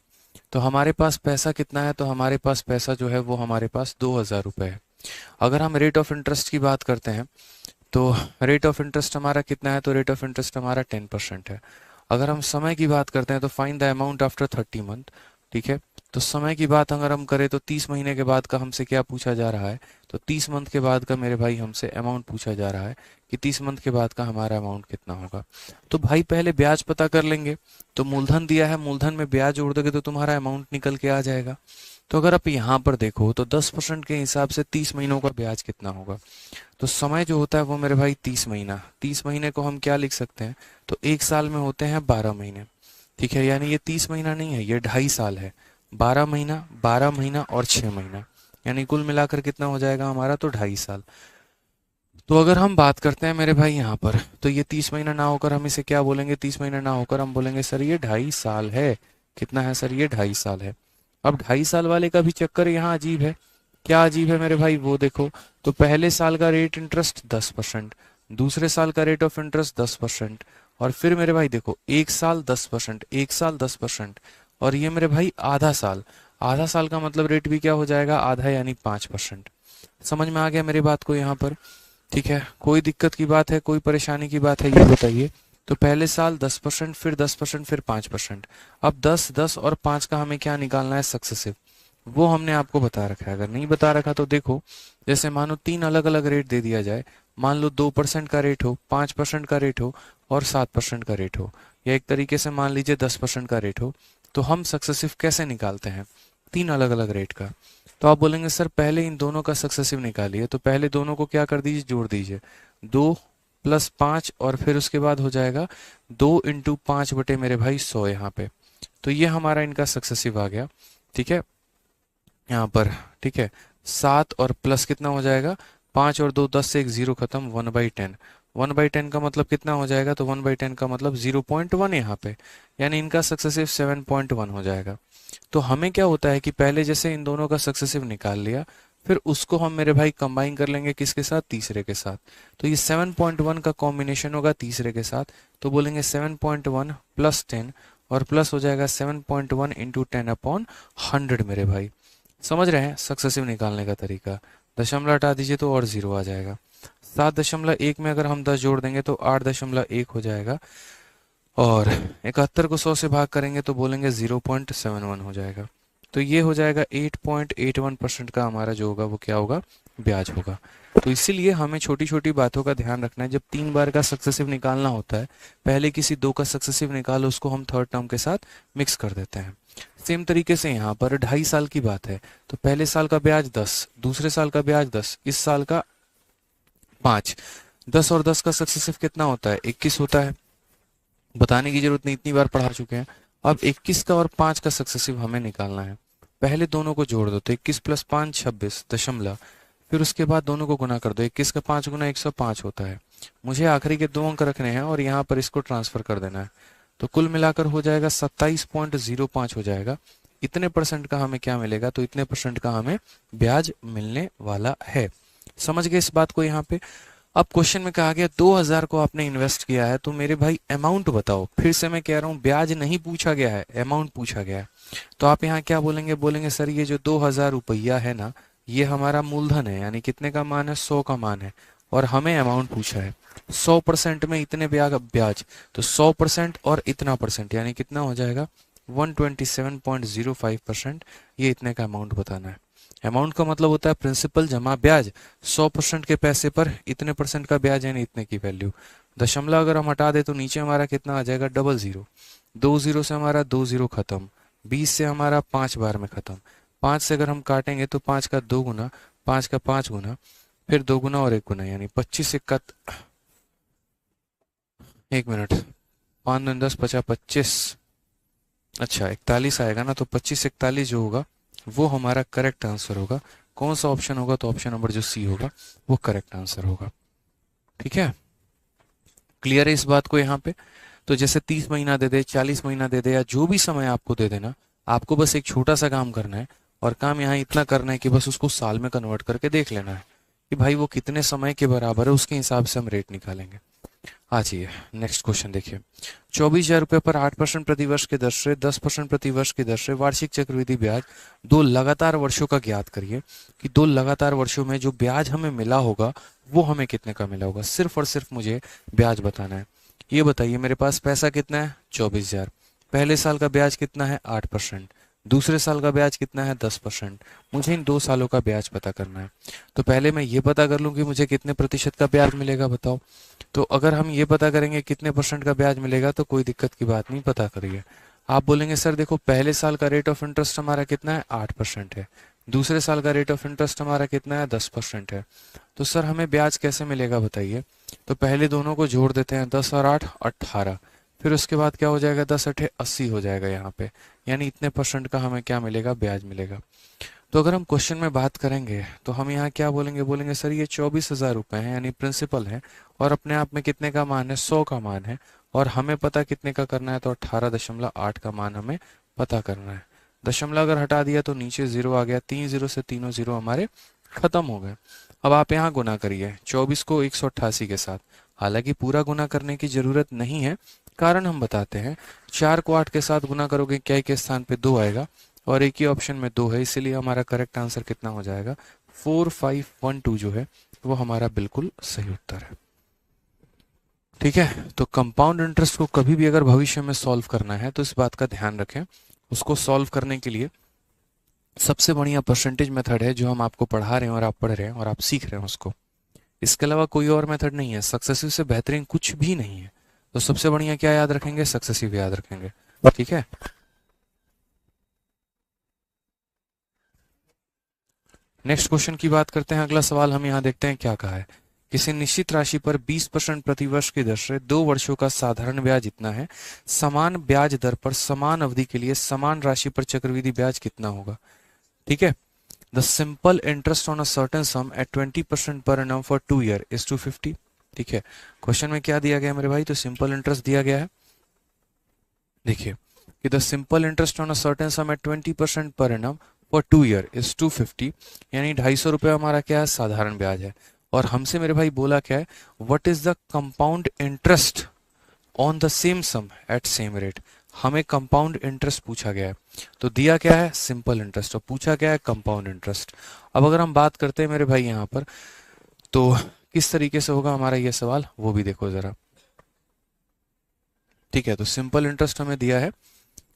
तो हमारे पास पैसा कितना है, तो हमारे पास पैसा जो है वो हमारे पास 2,000 रुपये है। अगर हम रेट ऑफ इंटरेस्ट की बात करते हैं, तो रेट ऑफ इंटरेस्ट हमारा कितना है, तो रेट ऑफ इंटरेस्ट हमारा 10% है। अगर हम समय की बात करते हैं, तो find the amount after 30 month. ठीक है, तो समय की बात अगर हम करें, तो 30 महीने के बाद का हमसे क्या पूछा जा रहा है, तो 30 मंथ के बाद का मेरे भाई हमसे अमाउंट पूछा जा रहा है कि 30 मंथ के बाद का हमारा अमाउंट कितना होगा। तो भाई पहले ब्याज पता कर लेंगे, तो मूलधन दिया है, मूलधन में ब्याज जोड़ दोगे तो तुम्हारा अमाउंट निकल के आ जाएगा। तो अगर आप यहाँ पर देखो, तो 10% के हिसाब से 30 महीनों का ब्याज कितना होगा। तो समय जो होता है वो मेरे भाई 30 महीना, 30 महीने को हम क्या लिख सकते हैं, तो 1 साल में होते हैं 12 महीने। ठीक है, यानी ये 30 महीना नहीं है, ये 2.5 साल है। 12 महीना, 12 महीना और 6 महीना, यानी कुल मिलाकर कितना हो जाएगा हमारा, तो 2.5 साल। तो अगर हम बात करते हैं मेरे भाई यहाँ पर, तो ये 30 महीना ना होकर हम इसे क्या बोलेंगे, 30 महीना ना होकर हम बोलेंगे सर ये 2.5 साल है। कितना है सर, ये 2.5 साल है। अब 2.5 साल वाले का भी चक्कर यहाँ अजीब है। क्या अजीब है मेरे भाई, वो देखो। तो पहले साल का रेट इंटरेस्ट 10%, दूसरे साल का रेट ऑफ इंटरेस्ट 10%, और फिर मेरे भाई देखो 1 साल 10%, 1 साल 10%, और ये मेरे भाई आधा साल। आधा साल का मतलब रेट भी क्या हो जाएगा, आधा, यानी 5%। समझ में आ गया मेरी बात को यहाँ पर? ठीक है, कोई दिक्कत की बात है, कोई परेशानी की बात है, ये बताइए। तो पहले साल 10%, फिर 10%, फिर 5%। अब 10, 10 और 5 का हमें क्या निकालना है, सक्सेसिव। वो हमने आपको बता रखा है। अगर नहीं बता रखा तो देखो, जैसे मानो 3 अलग अलग रेट दे दिया जाए, मान लो 2% का रेट हो, 5% का रेट हो और 7% का रेट हो, या एक तरीके से मान लीजिए 10% का रेट हो, तो हम सक्सेसिव कैसे निकालते हैं, 3 अलग अलग रेट का। तो आप बोलेंगे सर पहले इन दोनों का सक्सेसिव निकालिए, तो पहले दोनों को क्या कर दीजिए, जोड़ दीजिए, 2 + 5, और फिर उसके बाद हो जाएगा 2 × 5 बटे मेरे भाई 100 यहाँ पे। तो ये हमारा इनका सक्सेसिव आ गया। ठीक है, यहाँ पर, ठीक है, 7 और प्लस कितना हो जाएगा, 5 और 2 10 से एक 0 खत्म, 1/10। 1/10 का मतलब कितना हो जाएगा, तो 1/10 का मतलब 0.1 यहाँ पे, यानी इनका सक्सेसिव 7.1 हो जाएगा। तो हमें क्या होता है कि पहले जैसे इन दोनों का सक्सेसिव निकाल लिया, फिर उसको हम मेरे भाई कंबाइन कर लेंगे किसके साथ, तीसरे के साथ। तो ये 7.1 का कॉम्बिनेशन होगा तीसरे के साथ, तो बोलेंगे 7.1 + 10, और प्लस हो जाएगा 7.1 × 10/100 मेरे भाई। समझ रहे हैं सक्सेसिव निकालने का तरीका। दशमलव हटा दीजिए तो और 0 आ जाएगा। 7.1 में अगर हम 10 जोड़ देंगे तो 8.1 हो जाएगा, और 71 को 100 से भाग करेंगे तो बोलेंगे 0.71 हो जाएगा। तो ये हो जाएगा 8.81% का हमारा जो होगा वो क्या होगा, ब्याज होगा। तो इसीलिए हमें छोटी छोटी बातों का ध्यान रखना है। जब 3 बार का सक्सेसिव निकालना होता है, पहले किसी 2 का सक्सेसिव निकालो, उसको हम थर्ड टर्म के साथ मिक्स कर देते हैं। सेम तरीके से यहाँ पर 2.5 साल की बात है, तो पहले साल का ब्याज 10, दूसरे साल का ब्याज 10, इस साल का 5। 10 और 10 का सक्सेसिव कितना होता है, 21 होता है। बताने की जरूरत नहीं, इतनी बार पढ़ा चुके हैं। अब 21 का और 5 का सक्सेसिव हमें निकालना है। पहले दोनों को जोड़ दो, तो 21 + 5 26 दशमलव, फिर उसके बाद दोनों को गुना कर दो, 21 का 5 गुना 105 होता है। मुझे आखिरी के 2 अंक रखने हैं और यहाँ पर इसको ट्रांसफर कर देना है। तो कुल मिलाकर हो जाएगा 27.05 हो जाएगा। इतने परसेंट का हमें क्या मिलेगा, तो इतने परसेंट का हमें ब्याज मिलने वाला है। समझ गए इस बात को यहाँ पे। अब क्वेश्चन में कहा गया 2000 को आपने इन्वेस्ट किया है, तो मेरे भाई अमाउंट बताओ। फिर से मैं कह रहा हूँ, ब्याज नहीं पूछा गया है, अमाउंट पूछा गया है। तो आप यहाँ क्या बोलेंगे, बोलेंगे सर ये जो 2000 रुपया है ना, ये हमारा मूलधन है, यानी कितने का मान है, 100 का मान है, और हमें अमाउंट पूछा है 100% में इतने ब्याज, तो 100% और इतना परसेंट यानी कितना हो जाएगा 127.05%। ये इतने का अमाउंट बताना है। अमाउंट का मतलब होता है प्रिंसिपल जमा ब्याज। 100% के पैसे पर इतने परसेंट का ब्याज यानी इतने की वैल्यू। दशमलव अगर हम हटा दे तो नीचे हमारा कितना आ जाएगा, डबल जीरो। 2 जीरो से हमारा 2 जीरो खत्म, 20 से हमारा 5 बार में खत्म, 5 से अगर हम काटेंगे तो 5 का 2 गुना, 5 का 5 गुना, फिर 2 गुना और 1 गुना, यानी 25 इक्का, 1 मिनट, 5 दूनी 10, 50 25, अच्छा 41 आएगा ना, तो 25 41 जो होगा वो हमारा करेक्ट आंसर होगा। कौन सा ऑप्शन होगा, तो ऑप्शन नंबर जो सी होगा वो करेक्ट आंसर होगा। ठीक है, क्लियर है इस बात को यहाँ पे। तो जैसे 30 महीना दे दे, 40 महीना दे दे, या जो भी समय आपको दे देना, आपको बस एक छोटा सा काम करना है, और काम यहाँ इतना करना है कि बस उसको साल में कन्वर्ट करके देख लेना है कि भाई वो कितने समय के बराबर है, उसके हिसाब से हम रेट निकालेंगे। आ जाइए नेक्स्ट क्वेश्चन देखिए। 24,000 रुपये पर 8% प्रतिवर्ष के दर से 10% प्रतिवर्ष की दर से वार्षिक चक्रवृद्धि ब्याज 2 लगातार वर्षों का ज्ञात करिए कि 2 लगातार वर्षों में जो ब्याज हमें मिला होगा वो हमें कितने का मिला होगा। सिर्फ और सिर्फ मुझे ब्याज बताना है। ये बताइए, मेरे पास पैसा कितना है 24,000, पहले साल का ब्याज कितना है 8%, दूसरे साल का ब्याज कितना है 10%। मुझे इन 2 सालों का ब्याज पता करना है। तो पहले मैं ये पता कर लूं कि मुझे कितने प्रतिशत का ब्याज मिलेगा, बताओ। तो अगर हम ये पता करेंगे कितने परसेंट का ब्याज मिलेगा, तो कोई दिक्कत की बात नहीं, पता करिए। आप बोलेंगे सर देखो, पहले साल का रेट ऑफ इंटरेस्ट हमारा कितना है 8% है, दूसरे साल का रेट ऑफ इंटरेस्ट हमारा कितना है 10% है, तो सर हमें ब्याज कैसे मिलेगा बताइए। तो पहले दोनों को जोड़ देते हैं, 10 और 8 18, फिर उसके बाद क्या हो जाएगा, 10 8 80 हो जाएगा यहाँ पे, यानी इतने परसेंट का हमें क्या मिलेगा, ब्याज मिलेगा। तो अगर हम क्वेश्चन में बात करेंगे तो हम यहाँ क्या बोलेंगे, बोलेंगे सर ये 24,000 रुपये है, यानी प्रिंसिपल है, और अपने आप में कितने का मान है 100 का मान है, और हमें पता कितने का करना है, तो 18.8 का मान हमें पता करना है। दशमलव अगर हटा दिया तो नीचे जीरो आ गया, 3 जीरो से तीनों जीरो हमारे खत्म हो गए। अब आप यहाँ गुना करिए 24 को 188 के साथ। हालांकि पूरा गुना करने की जरूरत नहीं है, कारण हम बताते हैं। 4 को 8 के साथ गुना करोगे क्या के स्थान पे 2 आएगा, और एक ही ऑप्शन में 2 है, इसीलिए हमारा करेक्ट आंसर कितना हो जाएगा 4512 जो है वो हमारा बिल्कुल सही उत्तर है। ठीक है, तो कंपाउंड इंटरेस्ट को कभी भी अगर भविष्य में सॉल्व करना है तो इस बात का ध्यान रखें। उसको सॉल्व करने के लिए सबसे बढ़िया परसेंटेज मेथड है जो हम आपको पढ़ा रहे हैं और आप पढ़ रहे हैं और आप सीख रहे हैं उसको। इसके अलावा कोई और मेथड नहीं है, सक्सेसिव से बेहतरीन कुछ भी नहीं है। तो सबसे बढ़िया क्या याद रखेंगे, सक्सेसिव याद रखेंगे। ठीक है, नेक्स्ट क्वेश्चन की बात करते हैं। अगला सवाल हम यहाँ देखते हैं क्या कहा है। किसी निश्चित राशि पर 20% प्रतिवर्ष की दर से 2 वर्षों का साधारण ब्याज इतना है, समान ब्याज दर पर समान अवधि के लिए समान राशि पर चक्रवृद्धि ब्याज कितना होगा। ठीक है, the simple interest on a certain sum at 20% per annum for 2 year is 250। ठीक है, क्वेश्चन में क्या दिया गया मेरे भाई, तो सिंपल इंटरेस्ट दिया गया है। देखिए कि the simple interest on a certain sum at 20% per annum for 2 year is 250, यानी 250 रुपये हमारा क्या है, साधारण ब्याज है। और हमसे मेरे भाई बोला क्या है, what is the compound interest on the same sum at same rate. हमें कंपाउंड इंटरेस्ट पूछा गया है, तो दिया क्या है सिंपल इंटरेस्ट, और पूछा क्या है कंपाउंड इंटरेस्ट। अब अगर हम बात करते हैं मेरे भाई यहाँ पर, तो किस तरीके से होगा हमारा ये सवाल, वो भी देखो जरा। ठीक है, तो सिंपल इंटरेस्ट हमें दिया है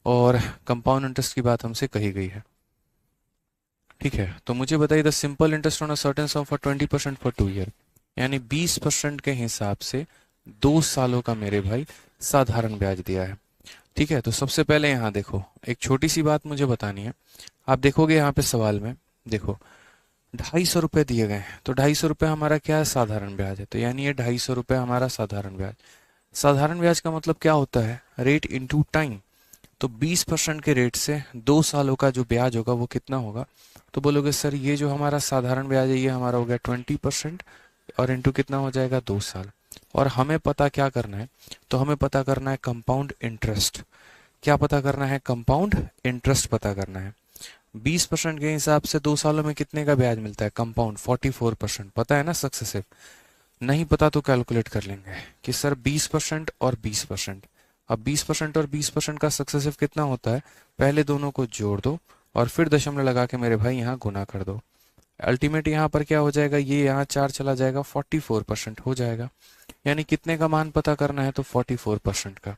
और कंपाउंड इंटरेस्ट की बात हमसे कही गई है। ठीक है, तो मुझे बताइए, the simple interest on a certain some for 20% for 2 year, यानी 20% के हिसाब से 2 सालों का मेरे भाई साधारण ब्याज दिया है। ठीक है, तो सबसे पहले यहाँ देखो, एक छोटी सी बात मुझे बतानी है। आप देखोगे यहाँ पे सवाल में, देखो 250 रुपये दिए गए हैं, तो 250 रुपये हमारा क्या है, साधारण ब्याज है, तो यानी ये 250 रुपये हमारा साधारण ब्याज। साधारण ब्याज का मतलब क्या होता है, रेट इनटू टाइम। तो 20% के रेट से 2 सालों का जो ब्याज होगा वो कितना होगा, तो बोलोगे सर ये जो हमारा साधारण ब्याज है ये हमारा हो गया 20%, और इंटू कितना हो जाएगा 2 साल। और हमें पता क्या करना है, तो हमें पता करना है कंपाउंड इंटरेस्ट। क्या पता करना है? कंपाउंड इंटरेस्ट पता करना है। 20% के हिसाब से 2 सालों में कितने का ब्याज मिलता है? कंपाउंड 44%। पता है ना सक्सेसिव? नहीं पता तो कैलकुलेट कर लेंगे कि सर 20% और 20%। अब 20% और 20% का सक्सेसिव कितना होता है? पहले दोनों को जोड़ दो और फिर दशमलव लगा के मेरे भाई यहाँ गुना कर दो। अल्टीमेट यहाँ पर क्या हो जाएगा? ये यहाँ 4 चला जाएगा, 44% हो जाएगा। यानी कितने का मान पता करना है? तो 44% का।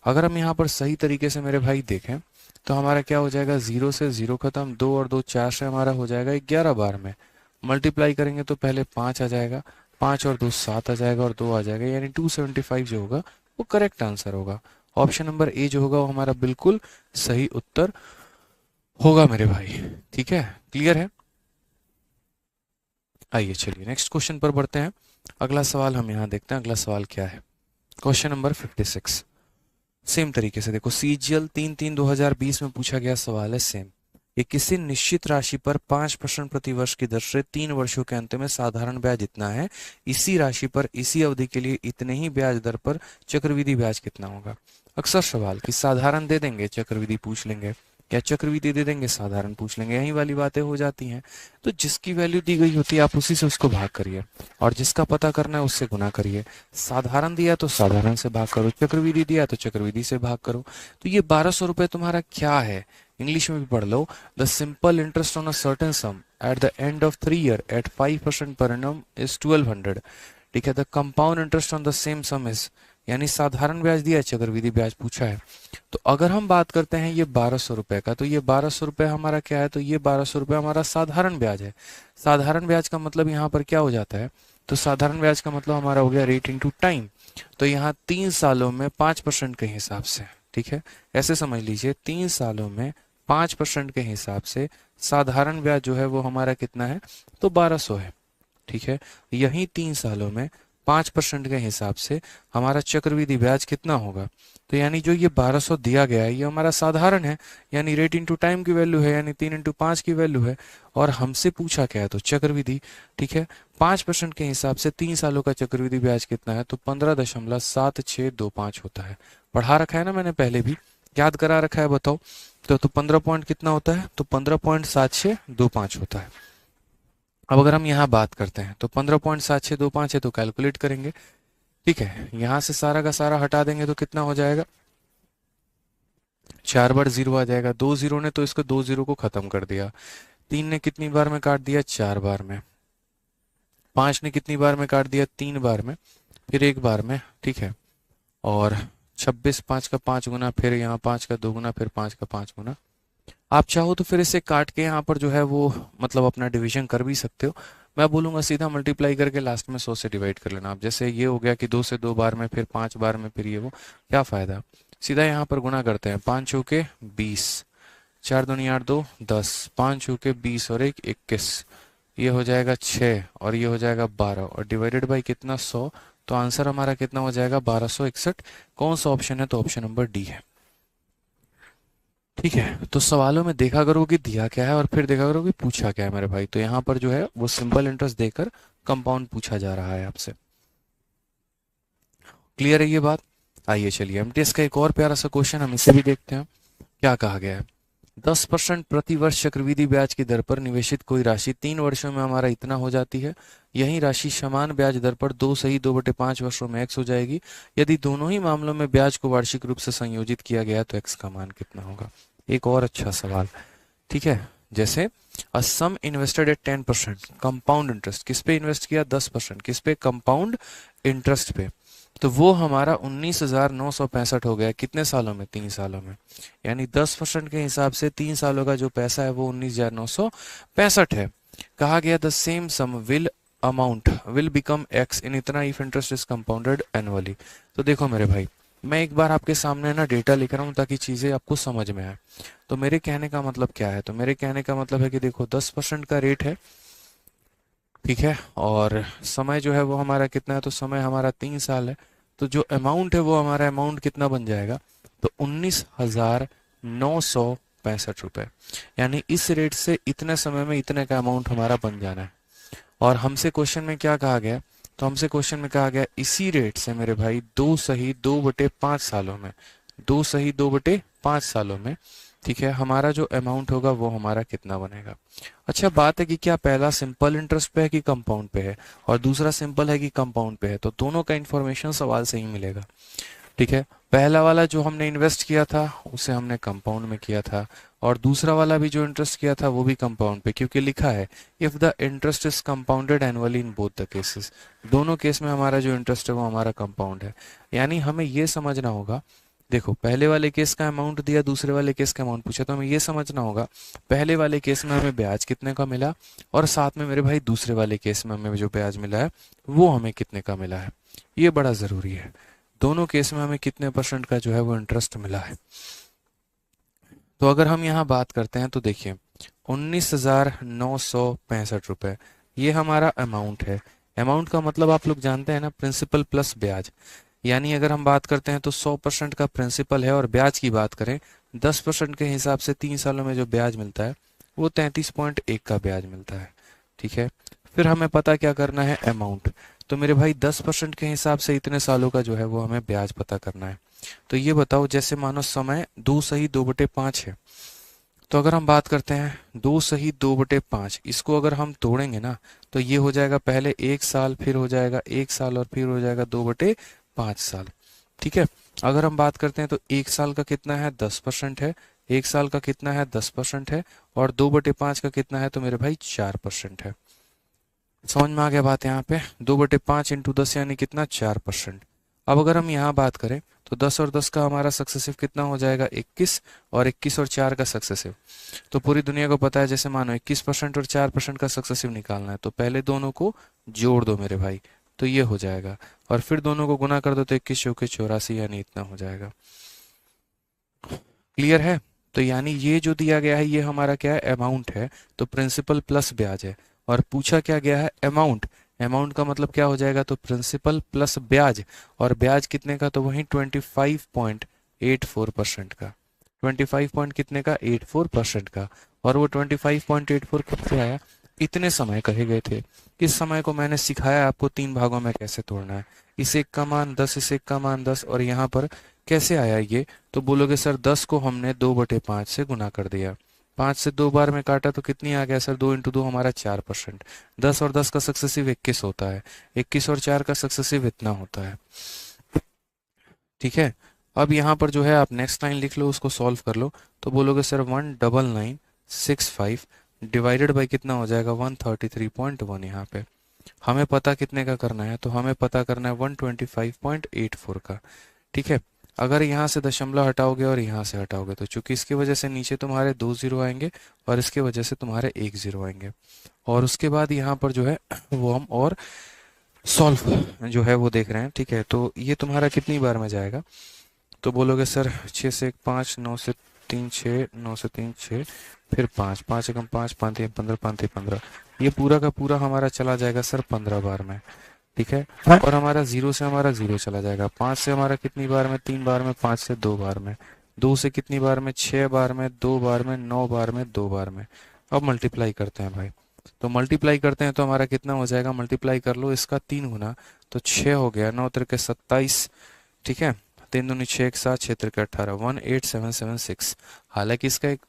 अगर हम यहाँ पर सही तरीके से मेरे भाई देखें तो हमारा क्या हो जाएगा? 0 से 0 खत्म, 2 और 2 4 से हमारा हो जाएगा 11 बार में। मल्टीप्लाई करेंगे तो पहले 5 आ जाएगा, 5 और 2 7 आ जाएगा और 2 आ जाएगा, यानी 275 जो होगा वो करेक्ट आंसर होगा। ऑप्शन नंबर ए जो होगा वो हमारा बिल्कुल सही उत्तर होगा मेरे भाई। ठीक है, क्लियर है? आइए चलिए नेक्स्ट क्वेश्चन पर बढ़ते हैं। अगला सवाल हम यहाँ देखते हैं। अगला सवाल क्या है? Question number 56। सेम तरीके से देखो, सीजीएल 3/3/2020 में पूछा गया सवाल है सेम। ये किसी निश्चित राशि पर 5% प्रति वर्ष की दर से 3 वर्षों के अंत में साधारण ब्याज इतना है, इसी राशि पर इसी अवधि के लिए इतने ही ब्याज दर पर चक्रवृद्धि ब्याज कितना होगा। अक्सर सवाल कि साधारण दे देंगे चक्रवृद्धि पूछ लेंगे, या चक्रवृद्धि दे देंगे साधारण पूछ लेंगे, यही वाली बातें हो जाती हैं। तो जिसकी वैल्यू दी गई होती है आप उसी से उसको भाग करिए, और जिसका पता करना है उससे गुना करिए। साधारण दिया तो साधारण से भाग करो, चक्रवृद्धि दिया तो चक्रवृद्धि से भाग करो। तो ये 1200 रुपए तुम्हारा क्या है? इंग्लिश में भी पढ़ लो। The simple interest on a certain sum at the end of 3 year at 5% per annum is 1200। ठीक है, the compound interest on the same sum is, यानी साधारण ब्याज दिया है, चक्रवृद्धि ब्याज पूछा है। तो अगर हम बात करते हैं ये 1200 रुपए का, तो ये 1200 रुपए हमारा क्या है? तो ये 1200 रुपए हमारा साधारण ब्याज है। साधारण ब्याज का मतलब यहाँ पर क्या हो जाता है? तो साधारण ब्याज का मतलब हमारा हो गया रेट इनटू टाइम। तो यहाँ 3 सालों में 5% के हिसाब से, ठीक है, ऐसे समझ लीजिए 3 सालों में 5% के हिसाब से साधारण ब्याज जो है वो हमारा कितना है? तो 1200 है। ठीक है, यही 3 सालों में 5% के हिसाब से हमारा चक्रवृद्धि ब्याज कितना होगा? तो यानी जो ये 1200 दिया गया है ये हमारा साधारण है, यानी रेट इंटू टाइम की वैल्यू है, यानी 3 × 5 की वैल्यू है। और हमसे पूछा क्या है? तो चक्रवृद्धि। ठीक है, 5% के हिसाब से 3 सालों का चक्रवृद्धि ब्याज कितना है? तो 15.7625 होता है। पढ़ा रखा है ना मैंने, पहले भी याद करा रखा है, बताओ। तो 15 पॉइंट कितना होता है? तो 15.7625 होता है। अब अगर हम यहाँ बात करते हैं तो 15.7625 है, तो कैलकुलेट करेंगे। ठीक है, यहां से सारा का सारा हटा देंगे तो कितना हो जाएगा? 4 बार 0 आ जाएगा। 2 0 ने तो इसको 2 0 को खत्म कर दिया। 3 ने कितनी बार में काट दिया? 4 बार में। 5 ने कितनी बार में काट दिया? 3 बार में, फिर 1 बार में। ठीक है, और 26 5 का 5 गुना, फिर यहाँ 5 का 2 गुना, फिर 5 का 5 गुना। आप चाहो तो फिर इसे काट के यहाँ पर जो है वो मतलब अपना डिवीजन कर भी सकते हो। मैं बोलूंगा सीधा मल्टीप्लाई करके लास्ट में 100 से डिवाइड कर लेना। आप जैसे ये हो गया कि 2 से 2 बार में, फिर 5 बार में, फिर ये वो, क्या फायदा? सीधा यहाँ पर गुना करते हैं। 5 चौके 20, 4 दूनी 8 2 10, 5 चौके 20 और 1 21, ये हो जाएगा 6 और ये हो जाएगा 12 और डिवाइडेड बाई कितना? 100। तो आंसर हमारा कितना हो जाएगा? 1261। कौन सा ऑप्शन है? तो ऑप्शन नंबर डी है। ठीक है, तो सवालों में देखा करो कि दिया क्या है और फिर देखा करो कि पूछा क्या है मेरे भाई। तो यहाँ पर जो है वो सिंपल इंटरेस्ट देकर कंपाउंड पूछा जा रहा है आपसे। क्लियर है ये बात? आइए चलिए एमटीएस का एक और प्यारा सा क्वेश्चन हम इसे भी देखते हैं। क्या कहा गया है? 10% प्रति वर्ष चक्रवृद्धि ब्याज की दर पर निवेशित कोई राशि 3 वर्षों में हमारा इतना हो जाती है। यही राशि समान ब्याज दर पर 2 सही 2/5 वर्षों में x हो जाएगी। यदि दोनों ही मामलों में ब्याज को वार्षिक रूप से संयोजित किया गया तो x का मान कितना होगा? एक और अच्छा सवाल। ठीक है, जैसे अ सम इन्वेस्टेड एट 10% कंपाउंड इंटरेस्ट, किस पे इन्वेस्ट किया? 10%, किस पे? कंपाउंड इंटरेस्ट पे। तो वो हमारा 19,965 हो गया। कितने सालों में? 3 सालों में। यानी 10% के हिसाब से 3 सालों का जो पैसा है वो 19,965 है। कहा गया the same sum will amount will become X in इतना if interest is compounded annually. तो देखो मेरे भाई, मैं एक बार आपके सामने ना डेटा लिख रहा हूँ ताकि चीजें आपको समझ में आए। तो मेरे कहने का मतलब क्या है? तो मेरे कहने का मतलब है कि देखो 10% का रेट है, ठीक है, और समय जो है वो हमारा कितना है? तो समय हमारा 3 साल है। तो जो अमाउंट है वो हमारा अमाउंट कितना बन जाएगा? तो 19,965 रुपए। यानी इस रेट से इतने समय में इतने का अमाउंट हमारा बन जाना है। और हमसे क्वेश्चन में क्या कहा गया? तो हमसे क्वेश्चन में कहा गया इसी रेट से मेरे भाई 2 सही 2/5 सालों में, 2 सही 2/5 5 सालों में, ठीक है, हमारा जो अमाउंट होगा वो हमारा कितना बनेगा। अच्छा बात है कि क्या पहला सिंपल इंटरेस्ट पे है कि कंपाउंड पे है, और दूसरा सिंपल है कि कंपाउंड पे है, तो दोनों का इन्फॉर्मेशन सवाल से ही मिलेगा। ठीक है, पहला वाला जो हमने इन्वेस्ट किया था उसे हमने कंपाउंड में किया था, और दूसरा वाला भी जो इंटरेस्ट किया था वो भी कंपाउंड पे, क्योंकि लिखा है if the interest is compounded annually in both the cases. दोनों केस में हमारा जो इंटरेस्ट है वो हमारा कंपाउंड है। यानी हमें ये समझना होगा, देखो पहले वाले केस का अमाउंट दिया, दूसरे वाले केस का अमाउंट पूछा, तो हमें ये समझना होगा पहले वाले केस में हमें ब्याज कितने का मिला, और साथ में मेरे भाई दूसरे वाले केस में हमें जो ब्याज मिला है वो हमें कितने का मिला है। ये बड़ा ज़रूरी है, दोनों केस में हमें कितने परसेंट का जो है वो इंटरेस्ट मिला है। तो अगर हम यहाँ बात करते हैं तो देखिए 19,965 रुपये ये हमारा अमाउंट है। अमाउंट का मतलब आप लोग जानते हैं ना, प्रिंसिपल प्लस ब्याज। यानी अगर हम बात करते हैं तो 100% का प्रिंसिपल है, और ब्याज की बात करें 10% के हिसाब से 3 सालों में जो ब्याज मिलता है वो 33.1 का ब्याज मिलता है। ठीक है, फिर हमें पता क्या करना है, अमाउंट। तो मेरे भाई 10% के हिसाब से इतने सालों का जो है वो हमें ब्याज पता करना है। तो ये बताओ, जैसे मानो समय 2 सही 2/5 है, तो अगर हम बात करते हैं 2 सही 2/5, इसको अगर हम तोड़ेंगे ना तो ये हो जाएगा पहले 1 साल, फिर हो जाएगा 1 साल, और फिर हो जाएगा 2/5 साल। ठीक है, अगर हम बात करते हैं तो 1 साल का कितना है, 10% है, 1 साल का कितना है, 10% है, और 2/5 का कितना है, तो मेरे भाई 4% है। समझ में आ गया बात यहाँ पे, 2/5 इंटू 10 यानी कितना, 4%। अब अगर हम यहाँ बात करें तो 10 और 10 का हमारा सक्सेसिव कितना हो जाएगा, 21, और 21 और 4 का सक्सेसिव। तो पूरी दुनिया को पता है, जैसे मानो 21% और 4% का सक्सेसिव निकालना है तो पहले दोनों को जोड़ दो मेरे भाई, तो ये हो जाएगा, और फिर दोनों को गुना कर दो तो 21 चौके 84 यानी इतना हो जाएगा। क्लियर है। तो यानी ये जो दिया गया है ये हमारा क्या है, अमाउंट है, तो प्रिंसिपल प्लस ब्याज है, और पूछा क्या गया है, अमाउंट। अमाउंट का मतलब क्या हो जाएगा, तो प्रिंसिपल प्लस ब्याज, और ब्याज कितने का, तो वही 25.84% का। 25 पॉइंट कितने का, 84% का। और वो 25.84 कब से आया, इतने समय कहे गए थे। इस समय को मैंने सिखाया आपको 3 भागों में कैसे तोड़ना है। इस एक का मान 10, इस एक का मान 10, और यहाँ पर कैसे आया ये, तो बोलोगे सर 10 को हमने 2/5 से गुना कर दिया, 5 से 2 बार में काटा तो कितनी आ गया सर, 2 इंटू 2 हमारा 4%। 10 और 10 का सक्सेसिव 21 होता है, 21 और 4 का सक्सेसिव इतना होता है। ठीक है, अब यहाँ पर जो है आप नेक्स्ट लाइन लिख लो, उसको सॉल्व कर लो, तो बोलोगे सर 19965 डिवाइडेड बाई कितना हो जाएगा, 133.1। यहाँ पे हमें पता कितने का करना है, तो हमें पता करना है 125.84 का। ठीक है, अगर यहाँ से दशमलव हटाओगे और यहाँ से हटाओगे तो चूंकि इसकी वजह से नीचे तुम्हारे 2 जीरो आएंगे और इसके वजह से तुम्हारे 1 जीरो आएंगे, और उसके बाद यहाँ पर जो है वो हम और सॉल्व जो है वो देख रहे हैं। ठीक है, तो ये तुम्हारा कितनी बार में जाएगा, तो बोलोगे सर 6 से 1 5, 9 से 3 6, 9 से 3 6, फिर 5, 5 एकम 5, 5 3 15, 5 3 15, ये पूरा का पूरा हमारा चला जाएगा सर 15 बार में। ठीक है, और हमारा 0 से हमारा 0 चला जाएगा, 5 से हमारा कितनी बार में, 3 बार में, 5 से 2 बार में, 2 से कितनी बार में, 6 बार में, 2 बार में, 9 बार में, 2 बार में। अब मल्टीप्लाई करते हैं भाई, तो मल्टीप्लाई करते हैं तो हमारा कितना हो जाएगा, मल्टीप्लाई कर लो इसका 3 गुना, तो 6 हो गया, 9 तिरके 27। ठीक है, 3 दूनी 6 एक 7, 6 तिरके 18, 18776। हालांकि इसका एक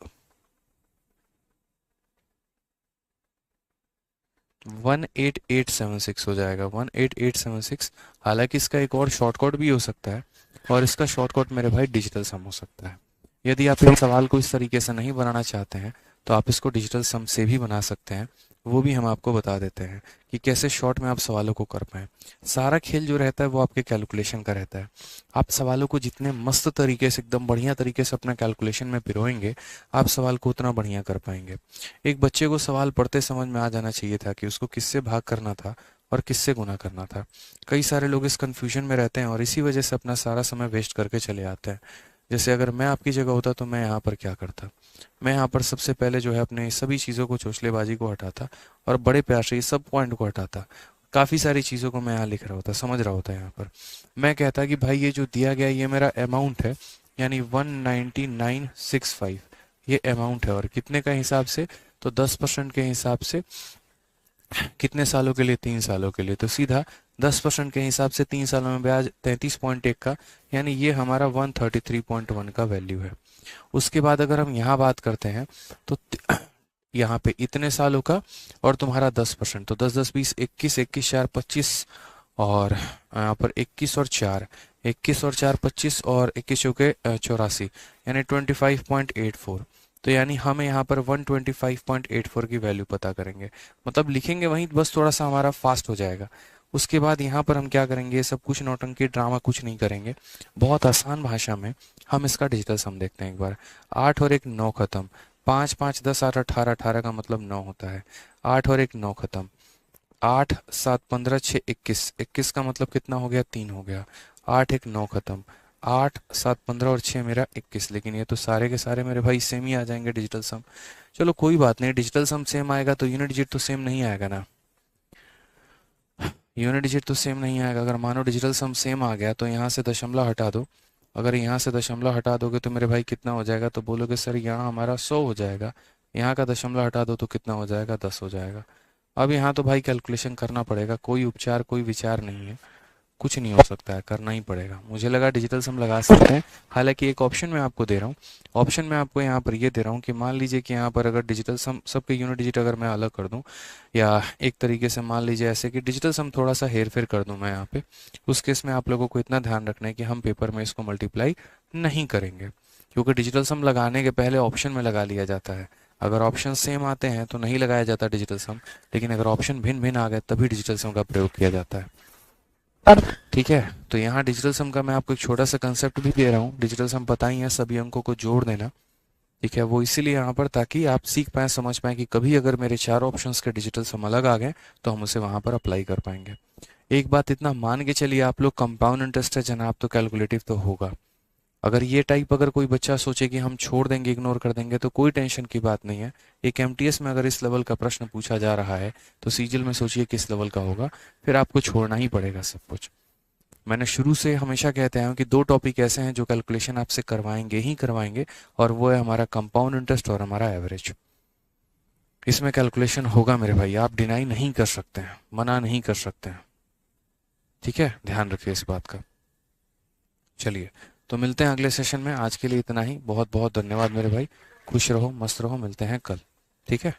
18876 हो जाएगा, 18876। हालांकि इसका एक और शॉर्टकट भी हो सकता है, और इसका शॉर्टकट मेरे भाई डिजिटल सम हो सकता है। यदि आप इस सवाल को इस तरीके से नहीं बनाना चाहते हैं तो आप इसको डिजिटल सम से भी बना सकते हैं, वो भी हम आपको बता देते हैं कि कैसे शॉर्ट में आप सवालों को कर पाएँ। सारा खेल जो रहता है वो आपके कैलकुलेशन का रहता है। आप सवालों को जितने मस्त तरीके से, एकदम बढ़िया तरीके से अपना कैलकुलेशन में पिरोएंगे, आप सवाल को उतना बढ़िया कर पाएंगे। एक बच्चे को सवाल पढ़ते समझ में आ जाना चाहिए था कि उसको किससे भाग करना था और किससे गुना करना था। कई सारे लोग इस कन्फ्यूजन में रहते हैं और इसी वजह से अपना सारा समय वेस्ट करके चले आते हैं। जैसे अगर मैं आपकी जगह होता तो मैं यहाँ पर क्या करता, मैं यहाँ पर सबसे पहले जो है अपने सभी चीज़ों को, चोचलेबाजी को हटाता और बड़े प्यार से ये सब पॉइंट को हटाता। काफ़ी सारी चीज़ों को मैं यहाँ लिख रहा होता, समझ रहा होता यहाँ पर। मैं कहता कि भाई ये जो दिया गया ये मेरा अमाउंट है, यानी 19965 ये अमाउंट है, और कितने का हिसाब से, तो 10% के हिसाब से। कितने सालों के लिए, 3 सालों के लिए, तो सीधा 10% के हिसाब से 3 सालों में ब्याज 33.1 का, यानी ये हमारा 133.1 का वैल्यू है। उसके बाद अगर हम यहाँ बात करते हैं तो यहाँ पे इतने सालों का और तुम्हारा 10%, तो 10 10 20 21, 21 4 25, और यहाँ पर 21 और 4, 21 और 4 25, और 21 चौके 84, यानी 25.84। तो यानी हमें यहाँ पर 125.84 की वैल्यू पता करेंगे, मतलब लिखेंगे वहीं, बस थोड़ा सा हमारा फास्ट हो जाएगा। उसके बाद यहाँ पर हम क्या करेंगे, सब कुछ नौटंकी ड्रामा कुछ नहीं करेंगे, बहुत आसान भाषा में हम इसका डिजिटल सम देखते हैं एक बार। 8 और 1 9 खत्म, 5 5 10 8 18, 18 का मतलब 9 होता है। 8 और 1 9 खत्म, 8 7 15 6 21, 21 का मतलब कितना हो गया, 3 हो गया। 8 1 9 खत्म, 8 7 15 और 6 मेरा 21, लेकिन ये तो सारे के सारे मेरे भाई सेम ही आ जाएंगे डिजिटल सम। चलो कोई बात नहीं, डिजिटल सम सेम आएगा तो यूनिट डिजिट तो सेम नहीं आएगा ना, यूनिट डिजिट तो सेम नहीं आएगा। अगर मानो डिजिटल सम सेम आ गया तो यहाँ से दशमलव हटा दो, अगर यहाँ से दशमलव हटा दोगे तो मेरे भाई कितना हो जाएगा, तो बोलोगे सर यहाँ हमारा 100 हो जाएगा, यहाँ का दशमलव हटा दो तो कितना हो जाएगा, 10 हो जाएगा। अब यहाँ तो भाई कैलकुलेशन करना पड़ेगा, कोई उपचार कोई विचार नहीं है, कुछ नहीं हो सकता है, करना ही पड़ेगा। मुझे लगा डिजिटल सम लगा सकते हैं, हालांकि एक ऑप्शन मैं आपको दे रहा हूँ, ऑप्शन मैं आपको यहाँ पर ये दे रहा हूँ कि मान लीजिए कि यहाँ पर अगर डिजिटल सम सबके यूनिट डिजिट अगर मैं अलग कर दूँ, या एक तरीके से मान लीजिए ऐसे कि डिजिटल सम थोड़ा सा हेर फेर कर दूँ मैं यहाँ पे, उस केस में आप लोगों को इतना ध्यान रखना है कि हम पेपर में इसको मल्टीप्लाई नहीं करेंगे, क्योंकि डिजिटल सम लगाने के पहले ऑप्शन में लगा लिया जाता है। अगर ऑप्शन सेम आते हैं तो नहीं लगाया जाता डिजिटल सम, लेकिन अगर ऑप्शन भिन्न भिन्न आ गए तभी डिजिटल सम का प्रयोग किया जाता है। ठीक है, तो यहाँ डिजिटल सम का मैं आपको एक छोटा सा कंसेप्ट भी दे रहा हूँ। डिजिटल सम पता ही है, सभी अंकों को जोड़ देना, ठीक है, वो इसीलिए यहाँ पर ताकि आप सीख पाए, समझ पाए कि कभी अगर मेरे 4 ऑप्शंस के डिजिटल सम अलग आ गए तो हम उसे वहां पर अप्लाई कर पाएंगे। एक बात इतना मान के चलिए, आप लोग कंपाउंड इंटरेस्ट है जनाब तो कैलकुलेटिव तो होगा। अगर ये टाइप अगर कोई बच्चा सोचे कि हम छोड़ देंगे, इग्नोर कर देंगे, तो कोई टेंशन की बात नहीं है। एक एमटीएस में अगर इस लेवल का प्रश्न पूछा जा रहा है तो सीजीएल में सोचिए किस लेवल का होगा, फिर आपको छोड़ना ही पड़ेगा सब कुछ। मैंने शुरू से हमेशा कहते हैं कि 2 टॉपिक ऐसे हैं जो कैलकुलेशन आपसे करवाएंगे ही करवाएंगे, और वो है हमारा कंपाउंड इंटरेस्ट और हमारा एवरेज। इसमें कैलकुलेशन होगा मेरे भाई, आप डिनाई नहीं कर सकते हैं, मना नहीं कर सकते हैं, ठीक है, ध्यान रखिए इस बात का। चलिए, तो मिलते हैं अगले सेशन में, आज के लिए इतना ही। बहुत बहुत धन्यवाद मेरे भाई, खुश रहो, मस्त रहो, मिलते हैं कल, ठीक है।